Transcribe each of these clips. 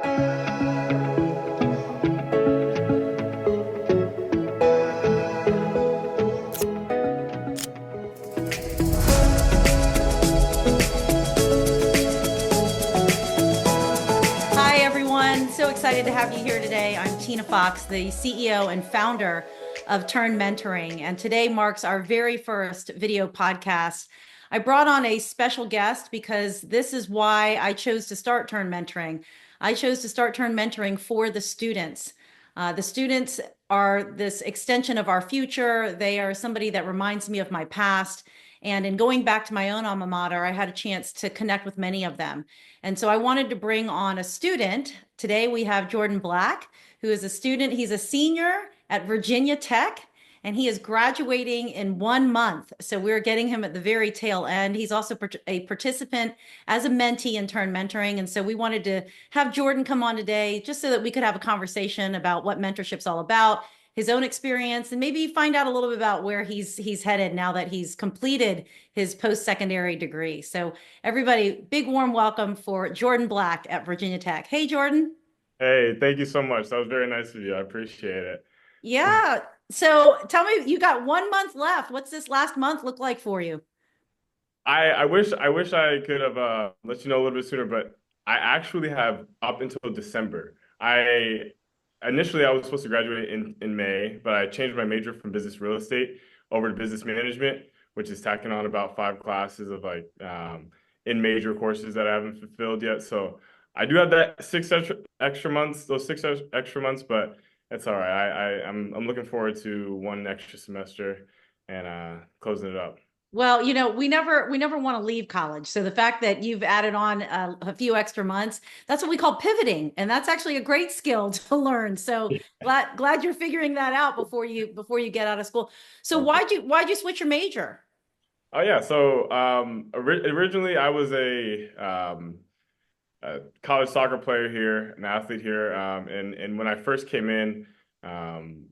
Hi, everyone. So excited to have you here today. I'm Tina Fox, the CEO and founder of TERN Mentoring, and today marks our very first video podcast. I brought on a special guest because this is why I chose to start TERN Mentoring. I chose to start TERN Mentoring for the students. The students are this extension of our future. They are somebody that reminds me of my past. And in going back to my own alma mater, I had a chance to connect with many of them. And so I wanted to bring on a student. Today we have Jordan Black, who is a student. He's a senior at Virginia Tech, and he is graduating in 1 month. So we're getting him at the very tail end. He's also a participant as a mentee in TERN Mentoring. And so we wanted to have Jordan come on today just so that we could have a conversation about what mentorship's all about, his own experience, and maybe find out a little bit about where he's headed now that he's completed his post-secondary degree. So everybody, big warm welcome for Jordan Black at Virginia Tech. Hey, Jordan. Hey, thank you so much. That was very nice of you. I appreciate it. Yeah. So tell me, you got 1 month left. What's this last month look like for you? I wish I could have let you know a little bit sooner, but I actually have up until December. I was supposed to graduate in May, but I changed my major from business real estate over to business management, which is tacking on about 5 classes of in major courses that I haven't fulfilled yet. So I do have that six extra months, those extra months, but it's all right. I'm looking forward to one extra semester and closing it up. Well, we never want to leave college. So the fact that you've added on a few extra months, that's what we call pivoting, and that's actually a great skill to learn. So glad you're figuring that out before you get out of school. So why'd you switch your major? Oh yeah, so originally I was a college soccer player here, an athlete here, and when I first came in, um,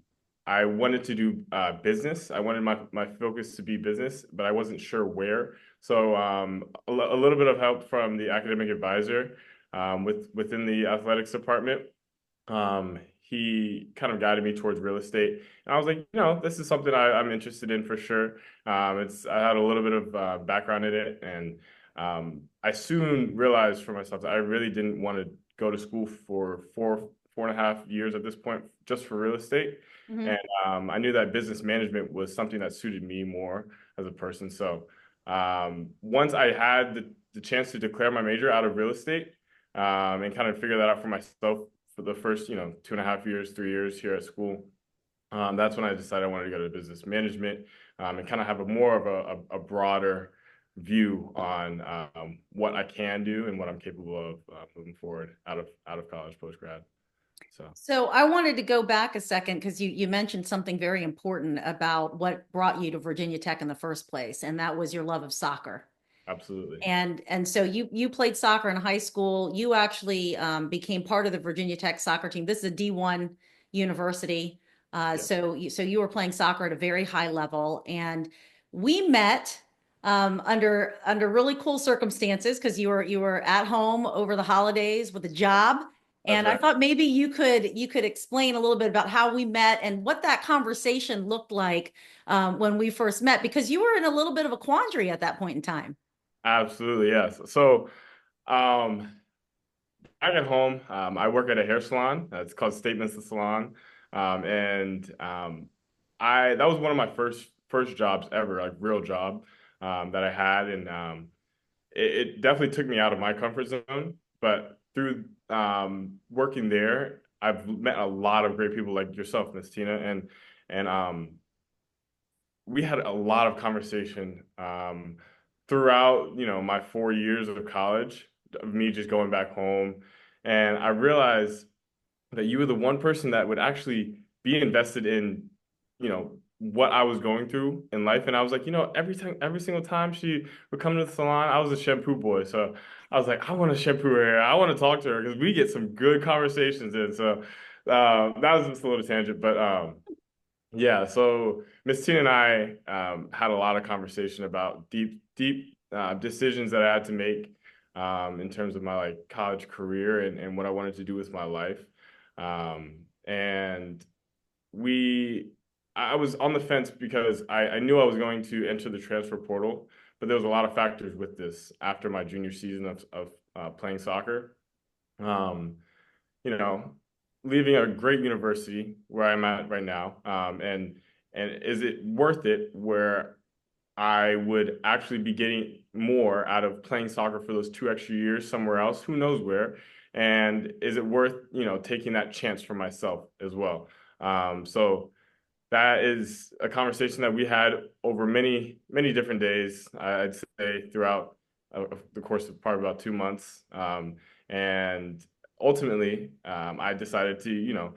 I wanted to do business. I wanted my focus to be business, but I wasn't sure where. So a little bit of help from the academic advisor within the athletics department. He kind of guided me towards real estate, and I was like, this is something I'm interested in for sure. I had a little bit of background in it, and I soon realized for myself that I really didn't want to go to school for 4.5 years at this point just for real estate. Mhm. And I knew that business management was something that suited me more as a person. So once I had the chance to declare my major out of real estate and kind of figure that out for myself for the first, 2.5 years, 3 years here at school, that's when I decided I wanted to go to business management and kind of have a more of a broader view on what I can do and what I'm capable of moving forward out of college post grad. So So I wanted to go back a second because you mentioned something very important about what brought you to Virginia Tech in the first place, and that was your love of soccer. absolutely, And so you played soccer in high school. You actually became part of the Virginia Tech soccer team. This is a D1 university. yeah, So you were playing soccer at a very high level, and we met under really cool circumstances because you were at home over the holidays with a job. that's And I right. thought maybe you could explain a little bit about how we met and what that conversation looked like when we first met, because you were in a little bit of a quandary at that point in time. Absolutely, yes. So um, back at home, I work at a hair salon. It's called Statements the Salon, and I that was one of my first jobs ever, like real job that I had, and it definitely took me out of my comfort zone. But through working there, I've met a lot of great people like yourself, Miss Tina, and we had a lot of conversation throughout, my 4 years of college, of me just going back home, and I realized that you were the one person that would actually be invested in, what I was going through in life. And I was like, every single time she would come to the salon, I was a shampoo boy. So I was like, I want to shampoo her hair. I want to talk to her because we get some good conversations in. So that was just a little tangent, but yeah. So Miss Tina and I had a lot of conversation about deep decisions that I had to make in terms of my like college career and what I wanted to do with my life. And we I was on the fence because I knew I was going to enter the transfer portal, but there was a lot of factors with this after my junior season of playing soccer. Um, you know, leaving a great university where I'm at right now, and is it worth it where I would actually be getting more out of playing soccer for those 2 extra years somewhere else, who knows where, and is it worth, taking that chance for myself as well? So that is a conversation that we had over many, many different days. I'd say throughout the course of probably about 2 months. And ultimately, I decided to,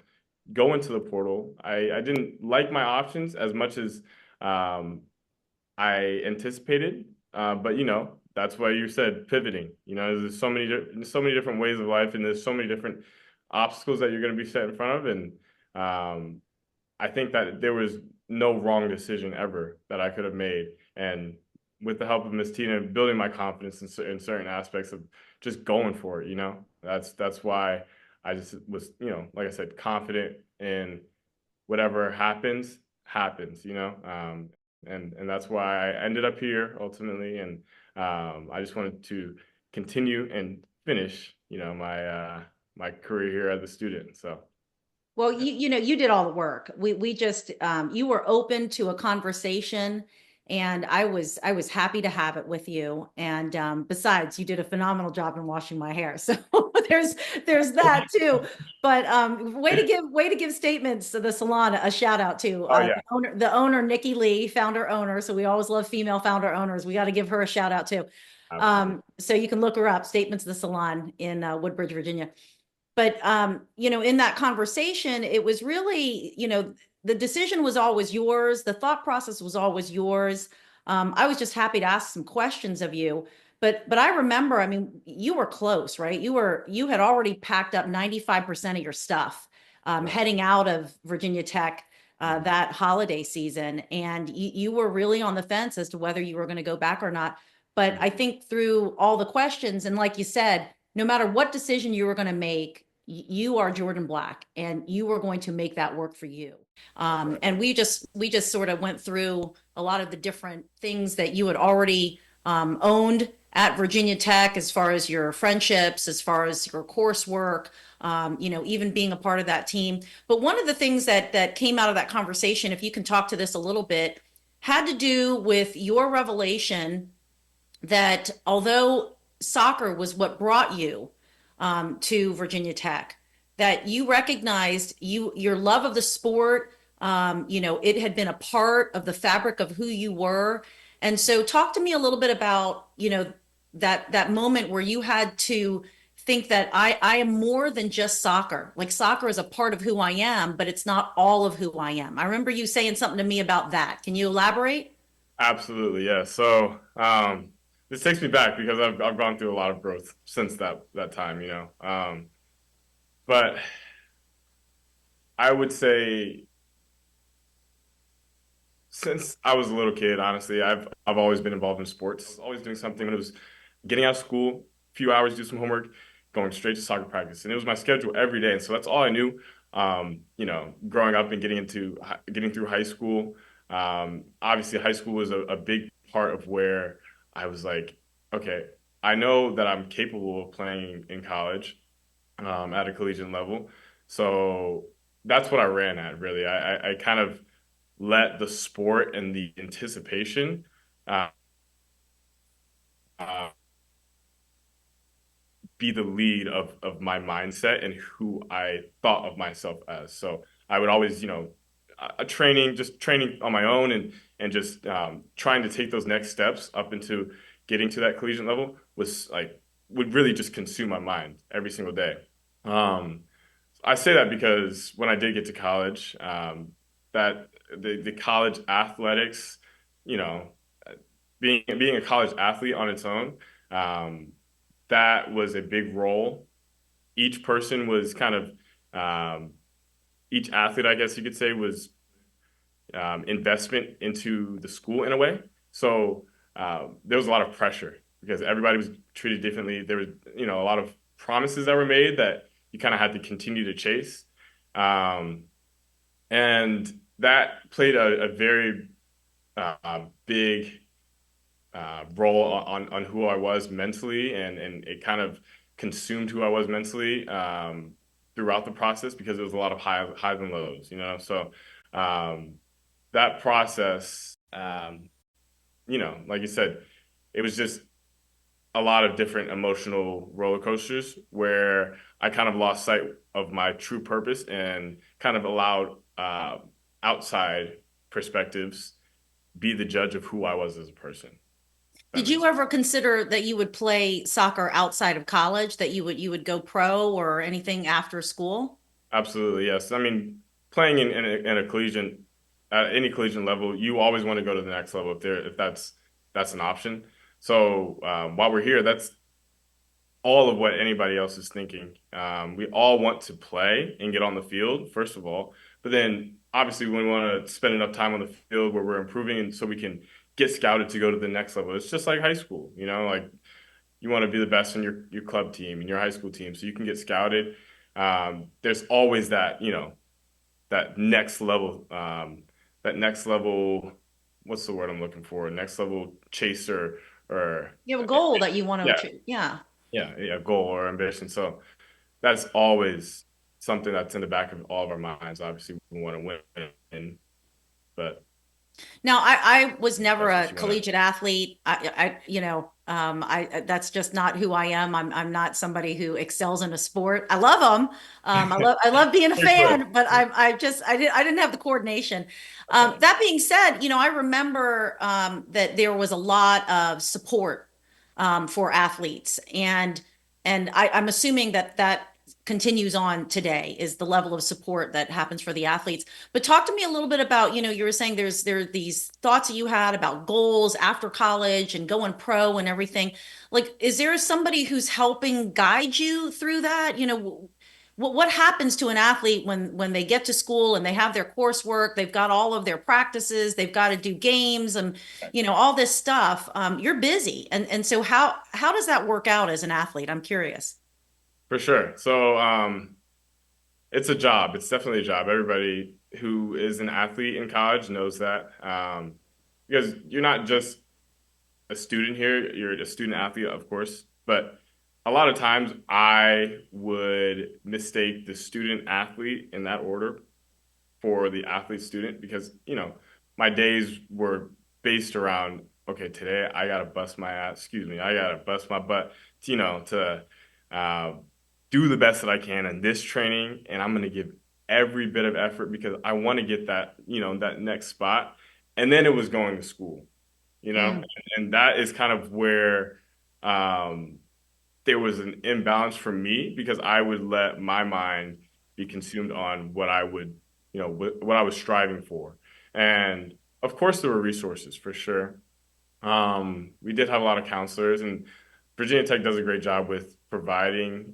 go into the portal. I didn't like my options as much as um, I anticipated, but that's why you said pivoting. There's so many different ways of life, and there's so many different obstacles that you're going to be set in front of, and um, I think that there was no wrong decision ever that I could have made. And with the help of Miss Tina, building my confidence in certain aspects of just going for it, that's why I just was, like I said, confident in whatever happens, and that's why I ended up here ultimately. And I just wanted to continue and finish, my career here as a student. So. Well, you did all the work. We just you were open to a conversation, and I was happy to have it with you. And besides, you did a phenomenal job in washing my hair. So there's that too. But way to give statements to the salon a shout out to Oh yeah, the owner Nikki Lee, founder owner. So we always love female founder owners. We got to give her a shout out too. absolutely. So you can look her up, Statements of the Salon in Woodbridge, Virginia. But in that conversation, it was really, the decision was always yours, the thought process was always yours. I was just happy to ask some questions of you. But I remember, I mean, you were close, right? You had already packed up 95% of your stuff, Right. heading out of Virginia Tech Mhm. that holiday season, and you were really on the fence as to whether you were going to go back or not. But Mhm. I think through all the questions, and like you said, no matter what decision you were going to make, you are Jordan Black, and you are going to make that work for you. That's right. And we just sort of went through a lot of the different things that you had already owned at Virginia Tech, as far as your friendships, as far as your coursework, even being a part of that team. But one of the things that came out of that conversation, if you can talk to this a little bit, had to do with your revelation that although soccer was what brought you to Virginia Tech, that you recognized your love of the sport. It had been a part of the fabric of who you were. And so, talk to me a little bit about that moment where you had to think that I am more than just soccer. Like soccer is a part of who I am, but it's not all of who I am. I remember you saying something to me about that. Can you elaborate? Absolutely, yeah. So this takes me back because I've gone through a lot of growth since that time. But I would say since I was a little kid, honestly, I've always been involved in sports. Always doing something when it was getting out of school, a few hours, do some homework, going straight to soccer practice, and it was my schedule every day. And so that's all I knew. Growing up and getting through high school. Obviously, high school was a big part of where I was like, okay, I know that I'm capable of playing in college, at a collegiate level. So that's what I ran at, really. I kind of let the sport and the anticipation uh, uh, be the lead of my mindset and who I thought of myself as. So I would always, just training on my own and just trying to take those next steps up into getting to that collegiate level was like would really just consume my mind every single day. Um, I say that because when I did get to college, that the college athletics, you know, being a college athlete on its own, um, that was a big role. Each person was kind of each athlete, I guess you could say, was investment into the school in a way. So there was a lot of pressure because everybody was treated differently. There was, a lot of promises that were made that you kind of had to continue to chase. Um, and that played a very big role on who I was mentally, and it kind of consumed who I was mentally throughout the process because it was a lot of highs and lows, So um, that process, like you said, it was just a lot of different emotional roller coasters where I kind of lost sight of my true purpose and kind of allowed outside perspectives be the judge of who I was as a person. That Did makes you sense. ever consider that you would play soccer outside of college, that you would go pro or anything after school? Absolutely, yes. I mean, playing in a collegiate at any collegiate level, you always want to go to the next level if that's an option. So while we're here, that's all of what anybody else is thinking. We all want to play and get on the field, first of all, but then obviously we want to spend enough time on the field where we're improving and so we can get scouted to go to the next level. It's just like high school, like you want to be the best in your club team and your high school team so you can get scouted. There's always that next level, what's the word I'm looking for? Next level chaser or You have a goal that you want to yeah, achieve. Yeah. yeah, goal or ambition. So that's always something that's in the back of all of our minds. Obviously, we want to win, but Now, I was never that's a what you want to. collegiate athlete. That's just not who I am. I'm not somebody who excels in a sport. I love them. I love being a Pretty quick. fan, but I didn't have the coordination. Okay. That being said, I remember that there was a lot of support for athletes, and I'm assuming that continues on today is the level of support that happens for the athletes. But talk to me a little bit about, you were saying there are these thoughts that you had about goals after college and going pro and everything. Like, is there somebody who's helping guide you through that? What happens to an athlete when they get to school and they have their coursework, they've got all of their practices, they've got to do games and all this stuff. You're busy, and so how does that work out as an athlete? I'm curious. For sure. So it's a job. It's definitely a job. Everybody who is an athlete in college knows that. Because you're not just a student here, you're a student athlete, of course, but a lot of times I would mistake the student athlete in that order for the athlete student because, my days were based around, okay, today I gotta bust my ass, excuse me, I gotta bust my butt, to uh, do the best that I can in this training, and I'm gonna give every bit of effort because I want to get that, that next spot. And then it was going to school, Mm. and that is kind of where um, there was an imbalance for me because I would let my mind be consumed on what I would, what I was striving for. And of course, there were resources for sure. We did have a lot of counselors, and Virginia Tech does a great job with providing,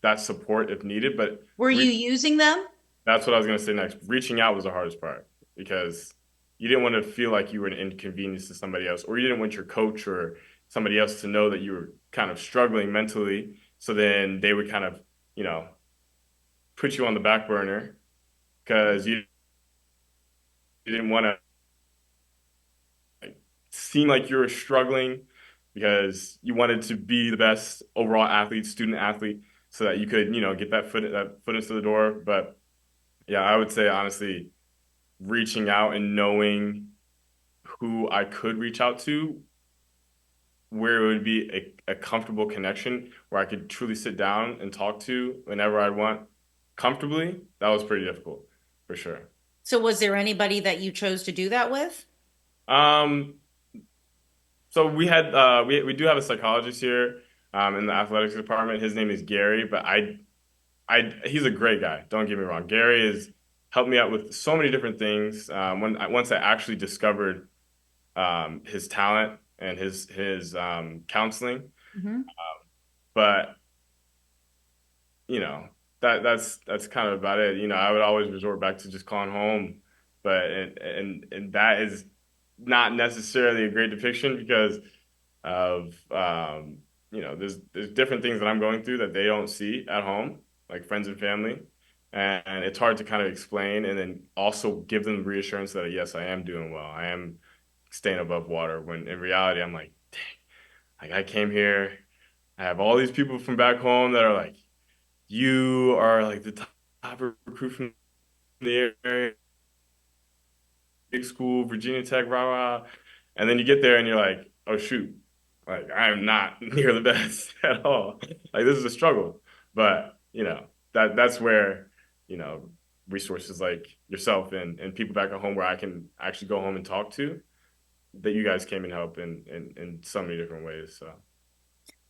that support if needed. But Were re you using them? that's what I was going to say next. Reaching out was the hardest part because you didn't want to feel like you were an inconvenience to somebody else, or you didn't want your coach or somebody else to know that you were kind of struggling mentally. So then they would kind of, you know, put you on the back burner because you didn't want to like, seem like you were struggling because you wanted to be the best overall athlete, student athlete, so that you could, get that foot into the door. But yeah, I would say honestly, reaching out and knowing who I could reach out to, where it would be a comfortable connection where I could truly sit down and talk to whenever I want comfortably, that was pretty difficult for sure. So was there anybody that you chose to do that with? Um, so we do have a psychologist here in the athletics department. His name is Gary, but he's a great guy. Don't get me wrong. Gary has helped me out with so many different things. Once I actually discovered his talent and his counseling. Mhm. But that's kind of about it. I would always resort back to just calling home, but and that is not necessarily a great depiction because of there's different things that I'm going through that they don't see at home, like friends and family. And it's hard to kind of explain and then also give them reassurance that yes, I am doing well. I am staying above water when in reality I'm like, dang, like I came here, I have all these people from back home that are like, you are like the top recruit from the area, big school, Virginia Tech, rah rah. And then you get there and you're like, oh shoot, like I am not near the best at all. Like this is a struggle. But that's where, you know, resources like yourself and people back at home where I can actually go home and talk to, that you guys came and help in so many different ways. So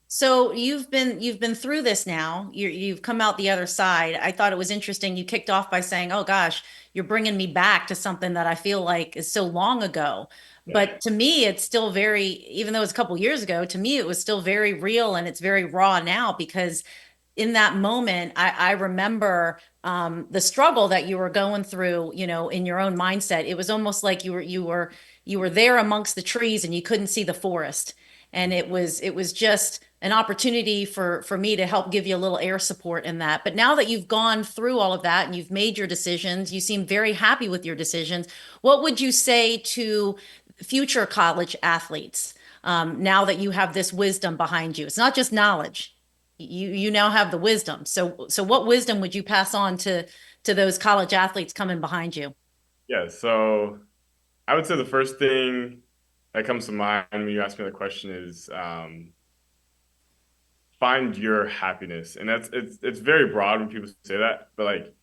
So you've been through this now. You've come out the other side. I thought it was interesting. You kicked off by saying, "Oh gosh, you're bringing me back to something that I feel like is so long ago." yeah, But to me, it's still very, even though it's a couple years ago, to me it was still very real and it's very raw now because in that moment, I remember the struggle that you were going through, in your own mindset. It was almost like you were there amongst the trees and you couldn't see the forest. And it was just an opportunity for me to help give you a little air support in that. But now that you've gone through all of that and you've made your decisions, you seem very happy with your decisions. What would you say to future college athletes now that you have this wisdom behind you? It's not just knowledge, you now have the wisdom. So what wisdom would you pass on to those college athletes coming behind you? yeah. So I would say the first thing that comes to mind when you ask me the question is find your happiness. And it's very broad when people say that, but like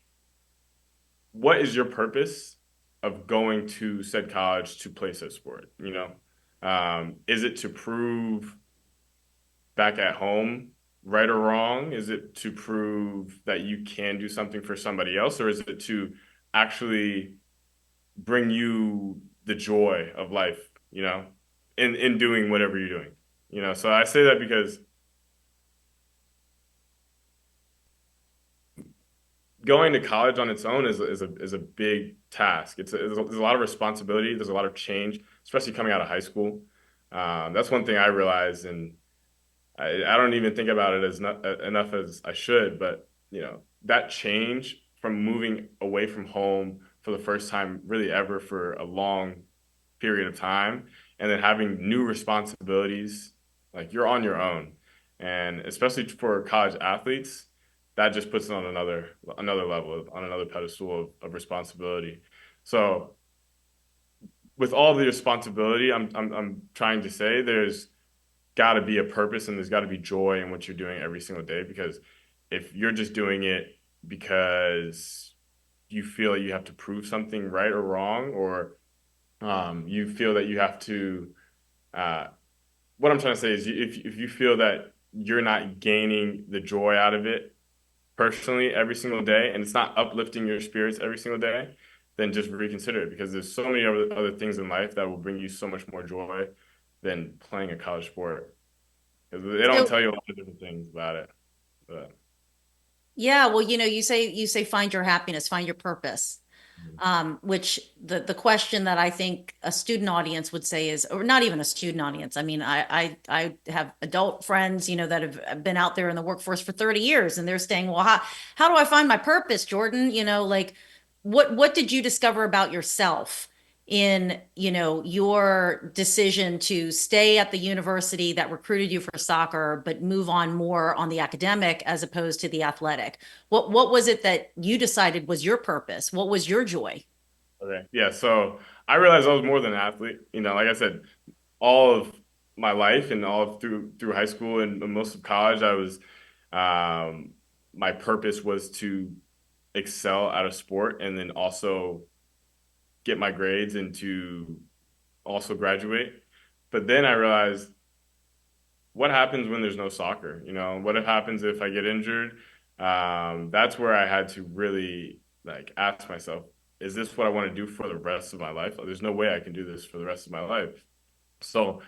what is your purpose of going to said college to play said sport? Is it to prove back at home right or wrong? Is it to prove that you can do something for somebody else, or is it to actually bring you the joy of life? In doing whatever you're doing. So I say that because going to college on its own is a big task. There's a lot of responsibility. There's a lot of change, especially coming out of high school. That's one thing I realized, and I don't even think about it as not, enough as I should. But that change from moving away from home for the first time, really ever for a long period of time, and then having new responsibilities, like you're on your own, and especially for college athletes, that just puts it on another level, on another pedestal of responsibility. So with all the responsibility, I'm trying to say there's got to be a purpose and there's got to be joy in what you're doing every single day, because if you're just doing it because you feel you have to prove something right or wrong, or you feel that you have to uh, what I'm trying to say is if you feel that you're not gaining the joy out of it personally every single day, and it's not uplifting your spirits every single day, then just reconsider it, because there's so many other things in life that will bring you so much more joy than playing a college sport, because they don't So tell you a lot of different things about it. But yeah, well, you say find your happiness, find your purpose. Which the question that I think a student audience would say is, or not even a student audience. I mean, I have adult friends, that have been out there in the workforce for 30 years, and they're saying, well, how do I find my purpose, Jordan? Like what did you discover about yourself in, your decision to stay at the university that recruited you for soccer, but move on more on the academic as opposed to the athletic? What was it that you decided was your purpose? What was your joy? okay, yeah. So I realized I was more than an athlete. Like I said, all of my life and through high school and most of college, I was my purpose was to excel at a sport and then also get my grades and to also graduate. But then I realized, what happens when there's no soccer? What happens if I get injured? That's where I had to really like ask myself, is this what I want to do for the rest of my life? There's no way I can do this for the rest of my life. So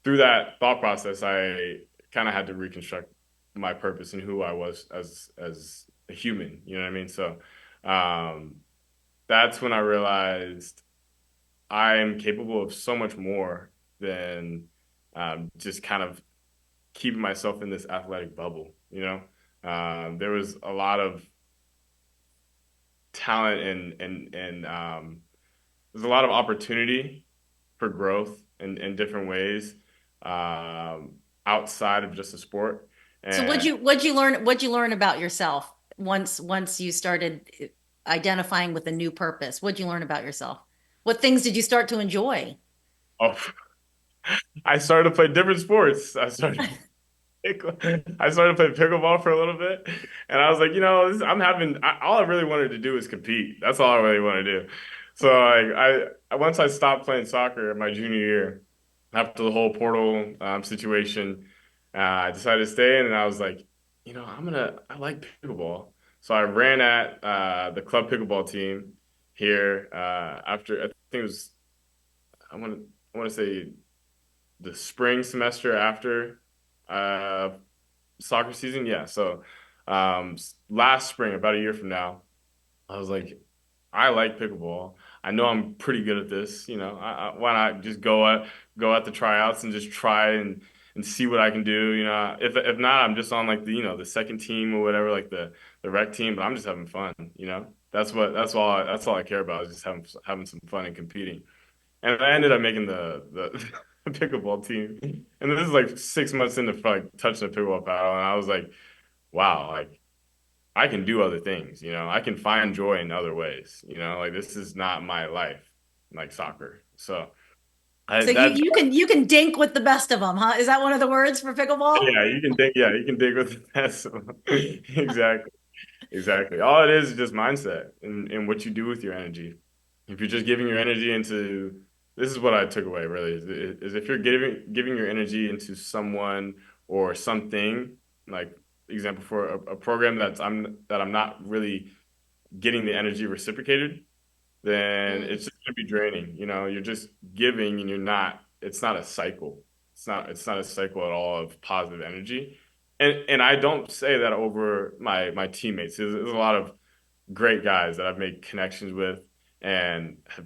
through that thought process, I kind of had to reconstruct my purpose and who I was as a human. You know what I mean? So um, that's when I realized I am capable of so much more than just kind of keeping myself in this athletic bubble, you know? There was a lot of talent and there's a lot of opportunity for growth in different ways um, outside of just a sport. So And what'd you learn about yourself once you started identifying with a new purpose? What'd you learn about yourself? What things did you start to enjoy? oh, I started to play different sports. I started playing pickleball for a little bit, and I was like, all I really wanted to do is compete. That's all I really want to do. So like once I stopped playing soccer in my junior year, after the whole portal situation, I decided to stay in, and I was like, I like pickleball. So I ran at the club pickleball team here after I think it was I want to I want to say the spring semester after uh, soccer season. Yeah. So last spring, about a year from now, I was like, I like pickleball. I know I'm pretty good at this. Why not just go at the tryouts and just try and see what I can do. If not, I'm just on like the second team or whatever, like the rec team. But I'm just having fun. That's all I care about is just having some fun and competing. And I ended up making the pickleball team. And this is like 6 months into like touching the pickleball paddle, and I was like, wow, like I can do other things. I can find joy in other ways. Like this is not my life, like soccer. So I So you that you can you can dink with the best of them, huh? Is that one of the words for pickleball? you can dig with that. Exactly. Exactly. All it is just mindset and what you do with your energy. If you're just giving your energy into, this is what I took away really, is if you're giving your energy into someone or something, like example for a program that I'm not really getting the energy reciprocated, then Mm. it's just gonna be draining. You're just giving and it's not a cycle. It's not a cycle at all of positive energy. And I don't say that over my teammates. There's a lot of great guys that I've made connections with and have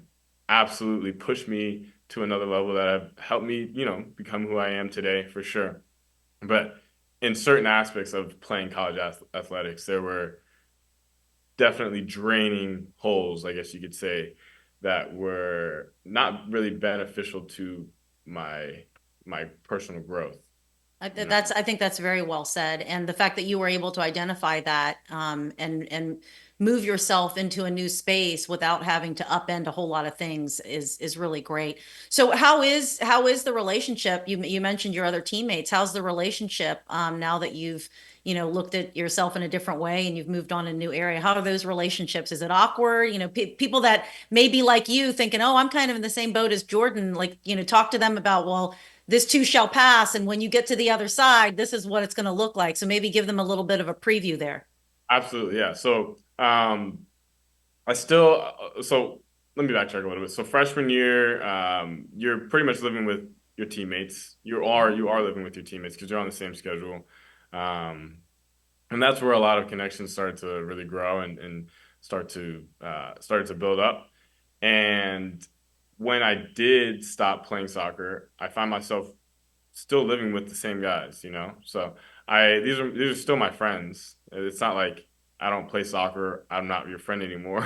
absolutely pushed me to another level that have helped me, become who I am today for sure. But in certain aspects of playing college athletics, there were definitely draining holes, I guess you could say, that were not really beneficial to my my personal growth, you know. I think that's very well said. And the fact that you were able to identify that and move yourself into a new space without having to upend a whole lot of things is really great. So how is the relationship? You mentioned your other teammates. How's the relationship now that you've looked at yourself in a different way and you've moved on in a new area? How are those relationships? Is it awkward? People that may be like you thinking, oh, I'm kind of in the same boat as Jordan. Like, talk to them about, well, this too shall pass. And when you get to the other side, this is what it's going to look like. So maybe give them a little bit of a preview there. Absolutely, yeah. So let me backtrack a little bit. So freshman year, you're pretty much living with your teammates. You are living with your teammates because you're on the same schedule. Um, and that's where a lot of connections started to really grow and started to build up. And when I did stop playing soccer, I found myself still living with the same guys. So these are still my friends. It's not like I don't play soccer, I'm not your friend anymore.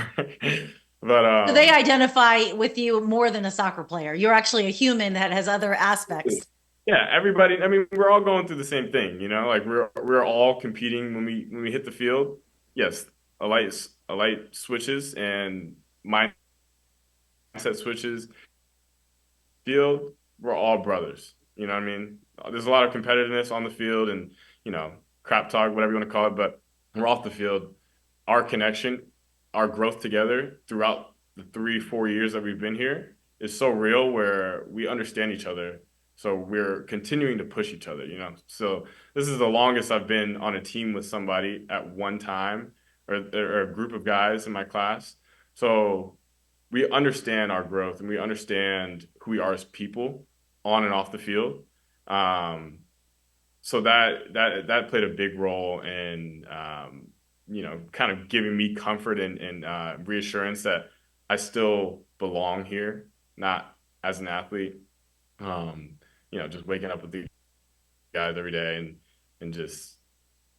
But So they identify with you more than a soccer player. You're actually a human that has other aspects. yeah, everybody, I mean, we're all going through the same thing. Like we're all competing when we hit the field. Yes, a light switches and mindset switches field, we're all brothers. You know what I mean? There's a lot of competitiveness on the field and, you know, crap talk, whatever you want to call it, but we're off the field. Our connection, our growth together throughout the 3, 4 years that we've been here is so real where we understand each other. So we're continuing to push each other. So this is the longest I've been on a team with somebody at one time or a group of guys in my class. So we understand our growth and we understand who we are as people on and off the field. Um, so that played a big role in kind of giving me comfort and reassurance that I still belong here. not as an athlete. Just waking up with these guys every day and just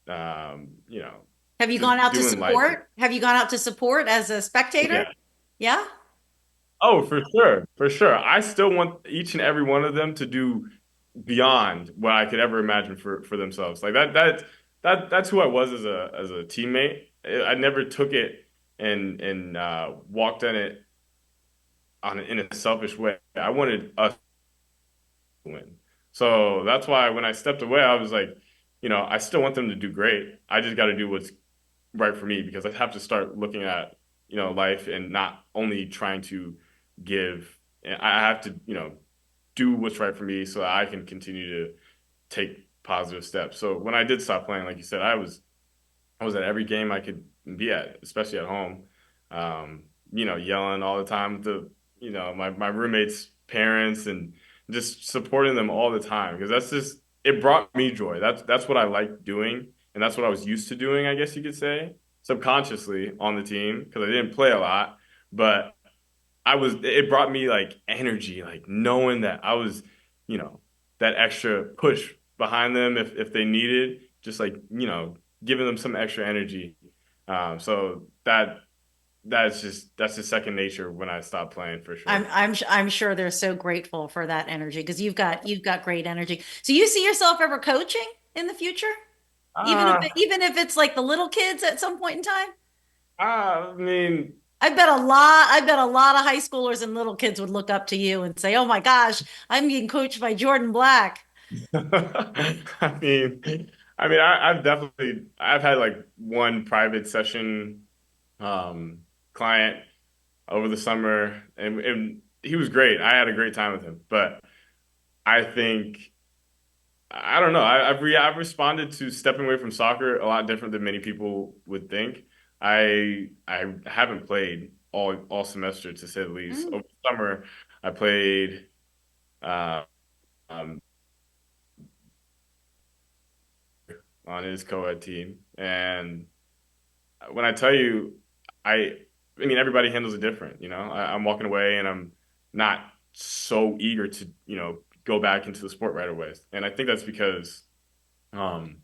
you know, Have you gone just out to doing life. support? Have you gone out to support as a spectator? Yeah. Yeah. Oh, for sure, for sure. I still want each and every one of them to do beyond what I could ever imagine for themselves. Like that's who I was as a teammate. I never took it and walked in it in a selfish way. I wanted us to win. So that's why when I stepped away, I was like, I still want them to do great. I just got to do what's right for me because I have to start looking at, life and not only trying to give. I have to, do what's right for me so that I can continue to take positive steps. So when I did stop playing, like you said, I was at every game I could be at, especially at home. Yelling all the time with my roommates' parents and just supporting them all the time because it brought me joy. That's what I like doing, and that's what I was used to doing, I guess you could say, subconsciously on the team because I didn't play a lot, but it brought me like energy, like knowing that I was, you know, that extra push behind them if they needed, just like, giving them some extra energy. So that's just second nature when I stopped playing for sure. I'm sure they're so grateful for that energy because you've got great energy. So you see yourself ever coaching in the future? Uh, Even if it's like the little kids at some point in time? I mean, I bet a lot of high schoolers and little kids would look up to you and say, "Oh my gosh, I'm being coached by Jordan Black." I mean, I've had like one private session um, client over the summer, and he was great. I had a great time with him, but I think I don't know. I've responded to stepping away from soccer a lot different than many people would think. I haven't played all semester to say the least. Mm. Over the summer, I played uh, um, on his co-ed team, and when I tell you, I I mean everybody handles it different. I'm walking away and I'm not so eager to go back into the sport right away, and I think that's because um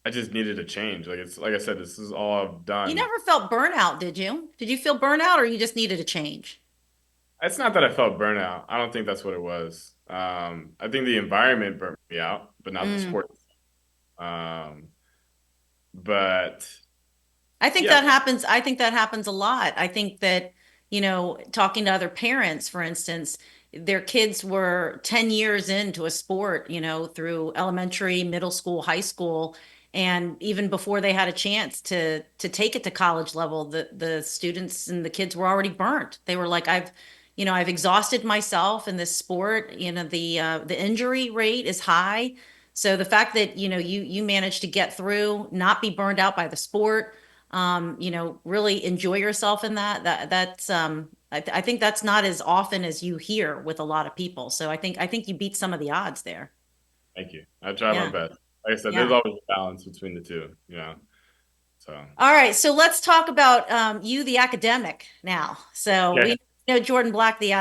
I just needed a change. Like I said, this is all I've You done. never felt burnout, did you? Did you feel burnout or you just needed a change? It's not that I felt burnout. I don't think that's what it was. I think the environment burnt me out, but not the Mm. sport. Um, but I think yeah, that happens. I think that happens a lot. I think that, talking to other parents, for instance, their kids were 10 years into a sport, through elementary, middle school, high school, and even before they had a chance to take it to college level, the students and the kids were already burnt. They were like, I've exhausted myself in this sport. The injury rate is high. So the fact that, you managed to get through, not be burned out by the sport, really enjoy yourself in I think that's not as often as you hear with a lot of people. So I think you beat some of the odds there. thank you. I try my Yeah. best. Like I said, there's Yeah. always a balance between the two. So All right, so let's talk about you, the academic, now. So yeah, we know Jordan Black, the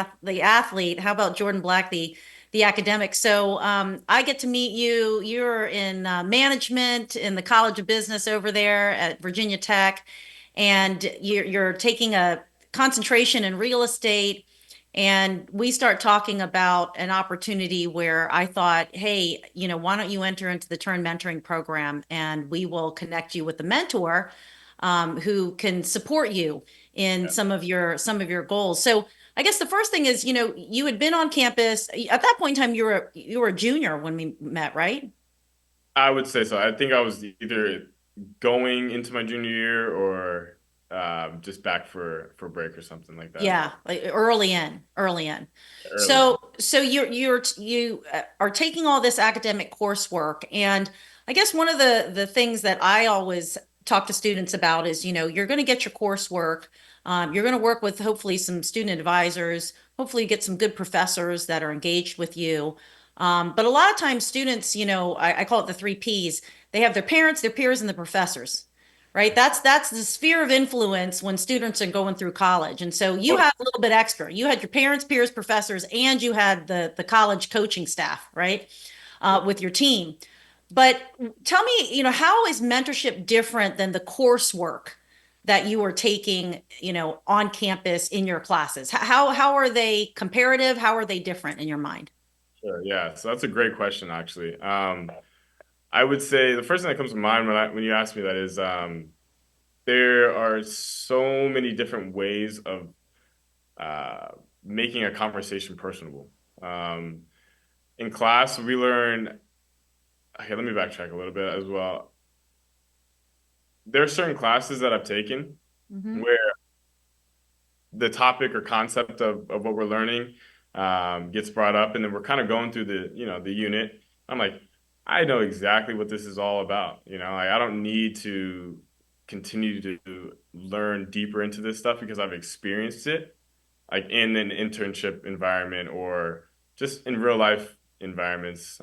athlete. How about Jordan Black, the academic? So I get to meet you. You're in management in the College of Business over there at Virginia Tech, and you're taking a concentration in real estate. And we start talking about an opportunity where I thought, hey, why don't you enter into the TERN mentoring program and we will connect you with the mentor who can support you in yeah. some of your goals. So I guess the first thing is, you had been on campus at that point in time. You were a junior when we met, right? I would say so. I think I was either going into my junior year or just back for break or something like that. Yeah, like early in. Early on. So you are taking all this academic coursework, and I guess one of the things that I always talk to students about is, you're going to get your coursework, you're going to work with hopefully some student advisors, hopefully you get some good professors that are engaged with you. But a lot of times students, I call it the three Ps. They have their parents, their peers, and the professors, right? That's the sphere of influence when students are going through college. And so you Oh, had a little bit extra. You had your parents, peers, professors, and you had the college coaching staff, right? With your team. But tell me, how is mentorship different than the coursework that you are taking, on campus in your classes? How are they comparative? How are they different in your mind? sure. Yeah. So that's a great question, actually. I would say the first thing that comes to mind when you ask me that is there are so many different ways of uh, making a conversation personable. Um, in class, we learn. Okay, let me backtrack a little bit as well. There are certain classes that I've taken Hmm. where the topic or concept of what we're learning gets brought up, and then we're kind of going through the unit. I'm like, I know exactly what this is all about. Like, I don't need to continue to learn deeper into this stuff because I've experienced it, like in an internship environment or just in real life environments.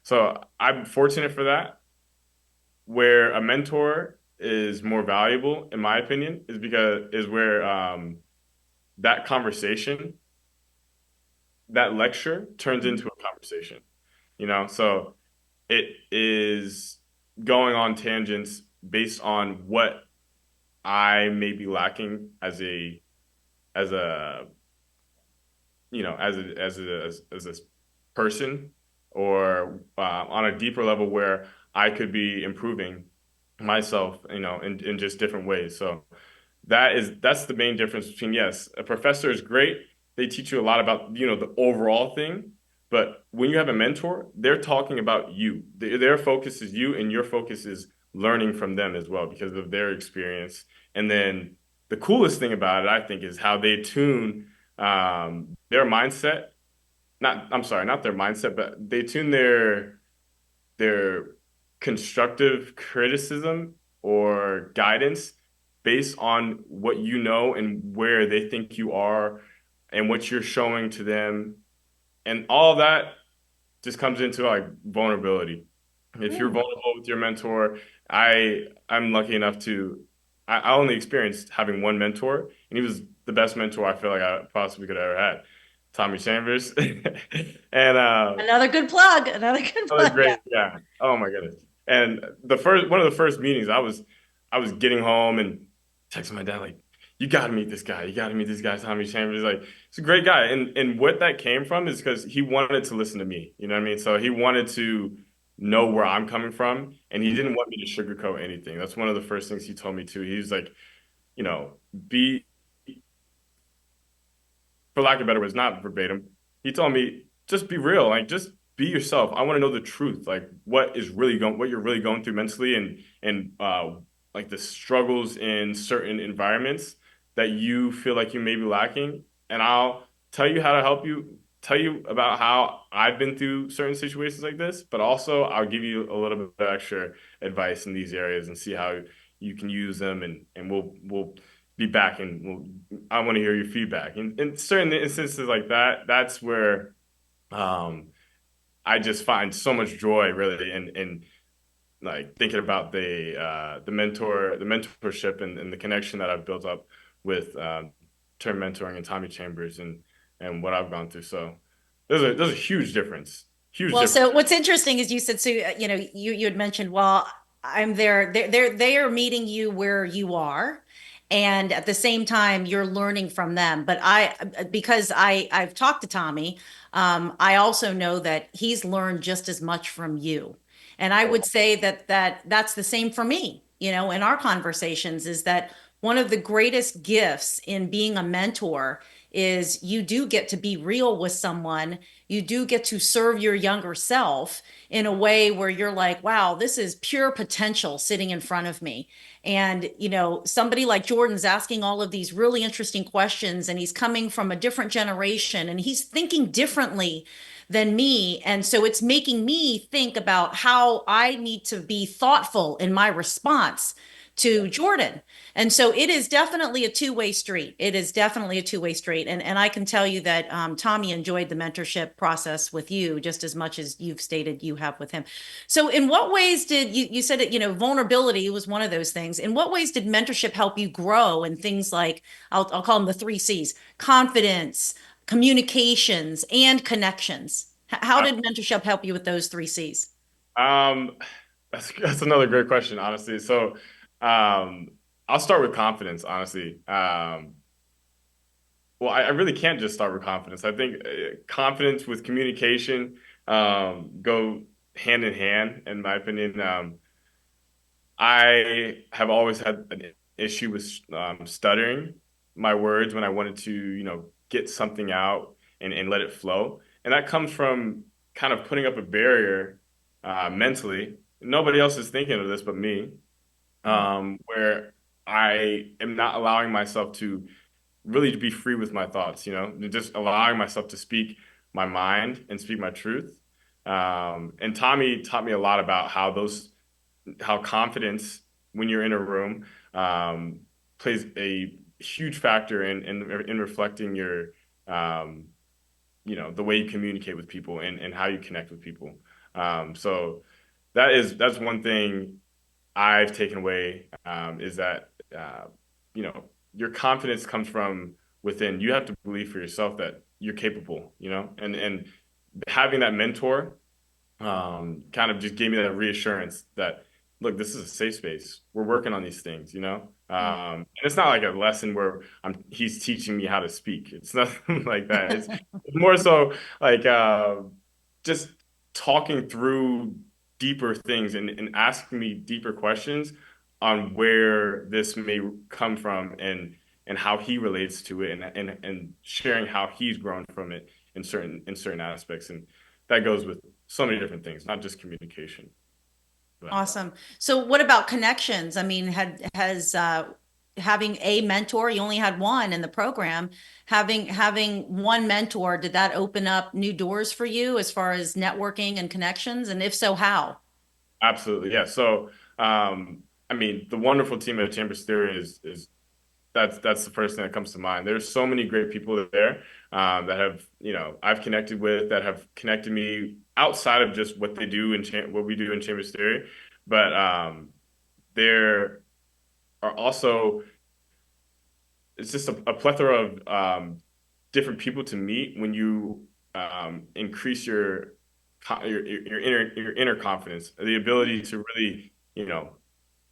So I'm fortunate for that. Where a mentor is more valuable, in my opinion, is where that conversation, that lecture turns into a conversation, So it is going on tangents based on what I may be lacking as a, as a person or on a deeper level where I could be improving myself, in just different ways. So that's the main difference between, yes, a professor is great. They teach you a lot about, the overall thing. But when you have a mentor, they're talking about you. Their focus is you, and your focus is learning from them as well because of their experience. And then the coolest thing about it, I think, is how they tune their mindset. I'm sorry, not their mindset, but they tune their constructive criticism or guidance based on what you know and where they think you are and what you're showing to them. And all that just comes into like vulnerability. If you're vulnerable with your mentor, I'm lucky enough to I only experienced having one mentor, and he was the best mentor I feel like I possibly could have ever had, Tommy Chambers. And Another good plug. Another good another plug. Yeah. great, yeah. Oh my goodness. And the first one of the first meetings, I was getting home and texting my dad like, "You got to meet this guy. You got to meet this guy, Tommy Chambers. Like, he's a great guy." And what that came from is because he wanted to listen to me. You know what I mean? So he wanted to know where I'm coming from, and he didn't want me to sugarcoat anything. That's one of the first things he told me too. He's like, be for lack of better words, not verbatim. He told me, just be real, like just be yourself. I want to know the truth, like what you're really going through mentally, and like the struggles in certain environments that you feel like you may be lacking. And I'll tell you how to help you, tell you about how I've been through certain situations like this, but also I'll give you a little bit of extra advice in these areas and see how you can use them, and we'll be back and I want to hear your feedback. And in certain instances like that, that's where um, I just find so much joy really in like thinking about the mentorship and the connection that I've built up with Term Mentoring and Tommy Chambers and what I've gone through. So there's a huge difference. Huge Well, difference. so what's interesting is you said, so, you had mentioned, well, I'm there, they are meeting you where you are. And at the same time, you're learning from them. But because I've talked to Tommy, I also know that he's learned just as much from you. And I would say that's the same for me, in our conversations, is that one of the greatest gifts in being a mentor is you do get to be real with someone. You do get to serve your younger self in a way where you're like, wow, this is pure potential sitting in front of me. And, somebody like Jordan's asking all of these really interesting questions, and he's coming from a different generation and he's thinking differently than me. And so it's making me think about how I need to be thoughtful in my response to Jordan. And so it is definitely a two-way street. It is definitely a two-way street. And I can tell you that Tommy enjoyed the mentorship process with you just as much as you've stated you have with him. So in what ways did you said that, vulnerability was one of those things. In what ways did mentorship help you grow in things like, I'll call them the three C's: confidence, communications, and connections? How Uh, did mentorship help you with those three C's? Um, that's another great question, honestly. So, um, I'll start with confidence, honestly. Well, I really can't just start with confidence. I think confidence with communication go hand in hand, in my opinion. I have always had an issue with stuttering my words when I wanted to, get something out and let it flow. And that comes from kind of putting up a barrier mentally. Nobody else is thinking of this but me, where I am not allowing myself to really be free with my thoughts, just allowing myself to speak my mind and speak my truth. And Tommy taught me a lot about how confidence when you're in a room um, plays a huge factor in reflecting your um, the way you communicate with people and how you connect with people. So that's one thing I've taken away is that you know your confidence comes from within. You have to believe for yourself that you're capable, and having that mentor kind of just gave me that reassurance that look, this is a safe space. We're working on these things, Yeah. and it's not like a lesson where he's teaching me how to speak. It's nothing like that. It's more so like just talking through deeper things and asking me deeper questions on where this may come from and how he relates to it and sharing how he's grown from it in certain aspects. And that goes with so many different things, not just communication. But Awesome. So what about connections? I mean, has having a mentor, you only had one in the program, having one mentor, did that open up new doors for you as far as networking and connections? And if so, how? absolutely, yeah. So, I mean, the wonderful team at Chambers Theory is that's the first thing that comes to mind. There's so many great people there that have I've connected with that have connected me outside of just what they do what we do in Chambers Theory, but there are also it's just a plethora of different people to meet when you increase your inner confidence, the ability to really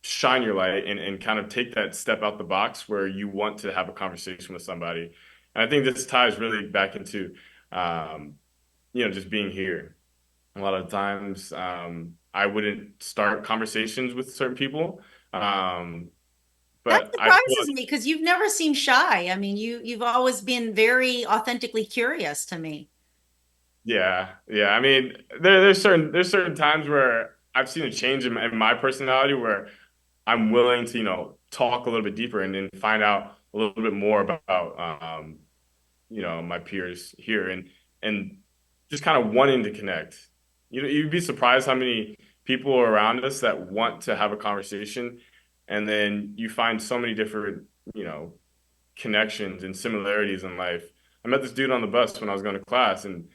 shine your light and kind of take that step out the box where you want to have a conversation with somebody. And I think this ties really back into um, just being here. A lot of times I wouldn't start conversations with certain people. Um, That but I feel surprises me because you've never seemed shy. I mean, you've always been very authentically curious to me. yeah. I mean, there's certain times where I've seen a change in my personality where I'm willing to, talk a little bit deeper and then find out a little bit more about my peers here and just kind of wanting to connect. You'd be surprised how many people are around us that want to have a conversation, and then you find so many different, you know, connections and similarities in life. I met this dude on the bus when I was going to class, and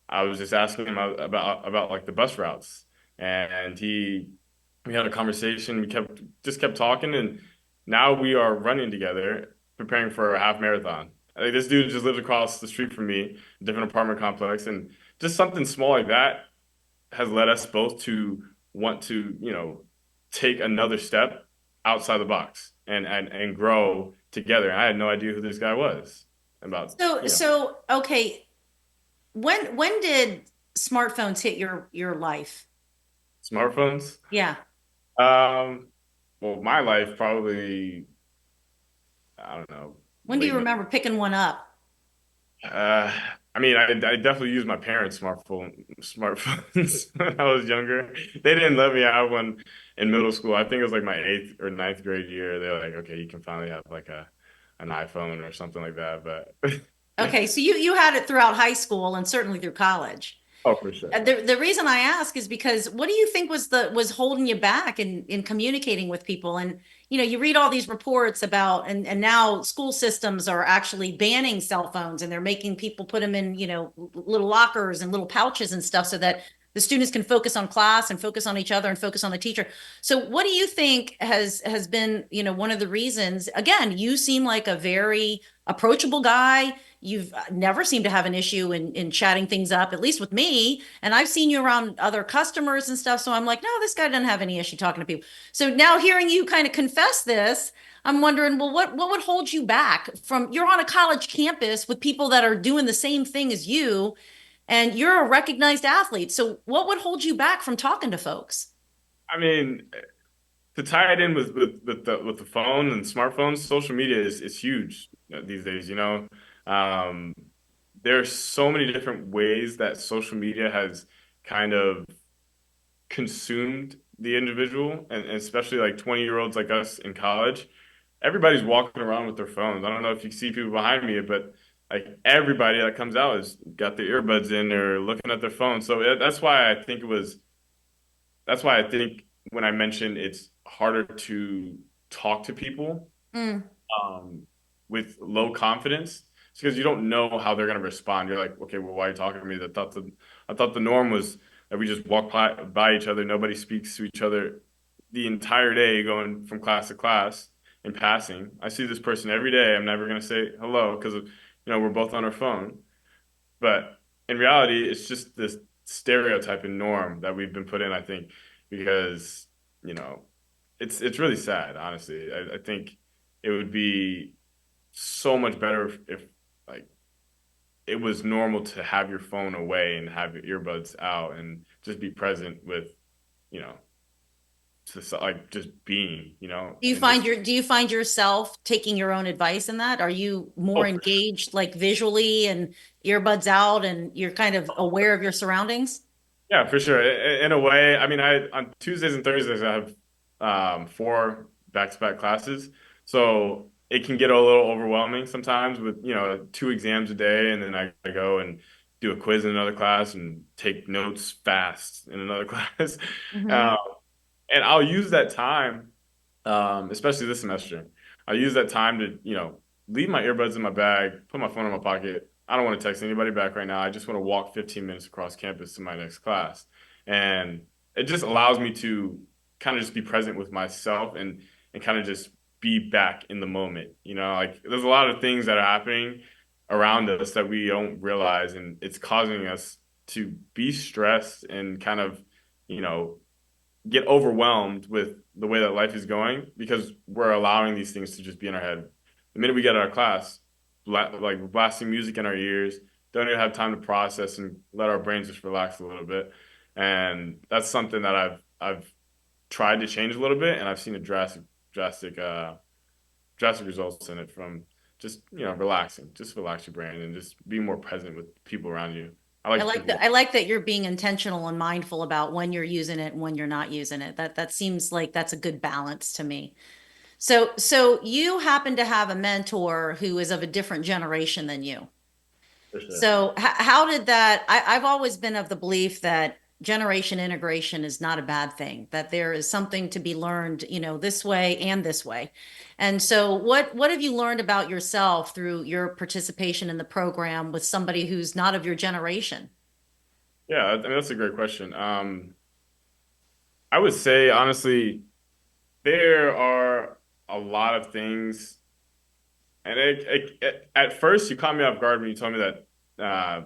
I was just asking him about like the bus routes, and we had a conversation. We kept talking, and now we are running together, preparing for a half marathon. I think this dude just lives across the street from me, a different apartment complex, and just something small like that has led us both to want to, take another step outside the box and grow together. And I had no idea who this guy was about, So okay, when did smartphones hit your life? smartphones. Yeah. Um, well, my life probably, I don't know, When do late you remember picking one up? Uh, I mean, I definitely used my parents' smartphones when I was younger. They didn't let me have one in middle school. I think it was like my eighth or ninth grade year. They're like, okay, you can finally have like an iPhone or something like that. But Okay, so you had it throughout high school and certainly through college. Oh, for sure. The reason I ask is because what do you think was holding you back in communicating with people? And you read all these reports about and now school systems are actually banning cell phones and they're making people put them in, little lockers and little pouches and stuff so that the students can focus on class and focus on each other and focus on the teacher. So what do you think has been, one of the reasons? Again, you seem like a very approachable guy. You've never seemed to have an issue in chatting things up, at least with me. And I've seen you around other customers and stuff. So I'm like, no, this guy doesn't have any issue talking to people. So now hearing you kind of confess this, I'm wondering, well, what would hold you back from you're on a college campus with people that are doing the same thing as you, and you're a recognized athlete. So what would hold you back from talking to folks? I mean, to tie it in with the phone and smartphones, social media is huge these days. Um, there's so many different ways that social media has kind of consumed the individual, and especially like 20-year-olds like us in college. Everybody's walking around with their phones. I don't know if you see people behind me, but like everybody that comes out has got their earbuds in or looking at their phone. So that's why I think it was. That's why I think when I mentioned it's harder to talk to people Mm. um, with low confidence. It's because you don't know how they're going to respond. You're like, okay, well, why are you talking to me? I thought the norm was that we just walk by each other. Nobody speaks to each other the entire day, going from class to class in passing. I see this person every day. I'm never going to say hello because we're both on our phone. But in reality, it's just this stereotype and norm that we've been put in, I think, because, you know, it's really sad, honestly. I think it would be so much better if like it was normal to have your phone away and have your earbuds out and just be present with, you know, just like just being, and just Do you find yourself taking your own advice in that? Are you more oh, for sure. engaged like visually and earbuds out and you're kind of aware of your surroundings? Yeah, for sure. In a way, I mean, I on Tuesdays and Thursdays I have four back-to-back classes, so it can get a little overwhelming sometimes with two exams a day, and then I go and do a quiz in another class and take notes fast in another class, Hmm. um, and I'll use that time especially this semester. I use that time to, leave my earbuds in my bag, put my phone in my pocket. I don't want to text anybody back right now. I just want to walk 15 minutes across campus to my next class. And it just allows me to kind of just be present with myself and kind of just be back in the moment. Like there's a lot of things that are happening around us that we don't realize, and it's causing us to be stressed and kind of, you know, get overwhelmed with the way that life is going because we're allowing these things to just be in our head. The minute we get out of class, like blasting music in our ears, don't even have time to process and let our brains just relax a little bit. And that's something that I've tried to change a little bit, and I've seen a drastic results in it from just relaxing, just relax your brain and just be more present with people around you. I like people. I like that you're being intentional and mindful about when you're using it and when you're not using it. That seems like that's a good balance to me. So you happen to have a mentor who is of a different generation than you. For sure. So how did that? I've always been of the belief that generation integration is not a bad thing, that there is something to be learned, this way and this way. And so what have you learned about yourself through your participation in the program with somebody who's not of your generation? Yeah, I mean that's a great question. I would say honestly, there are a lot of things, and at first you caught me off guard when you told me that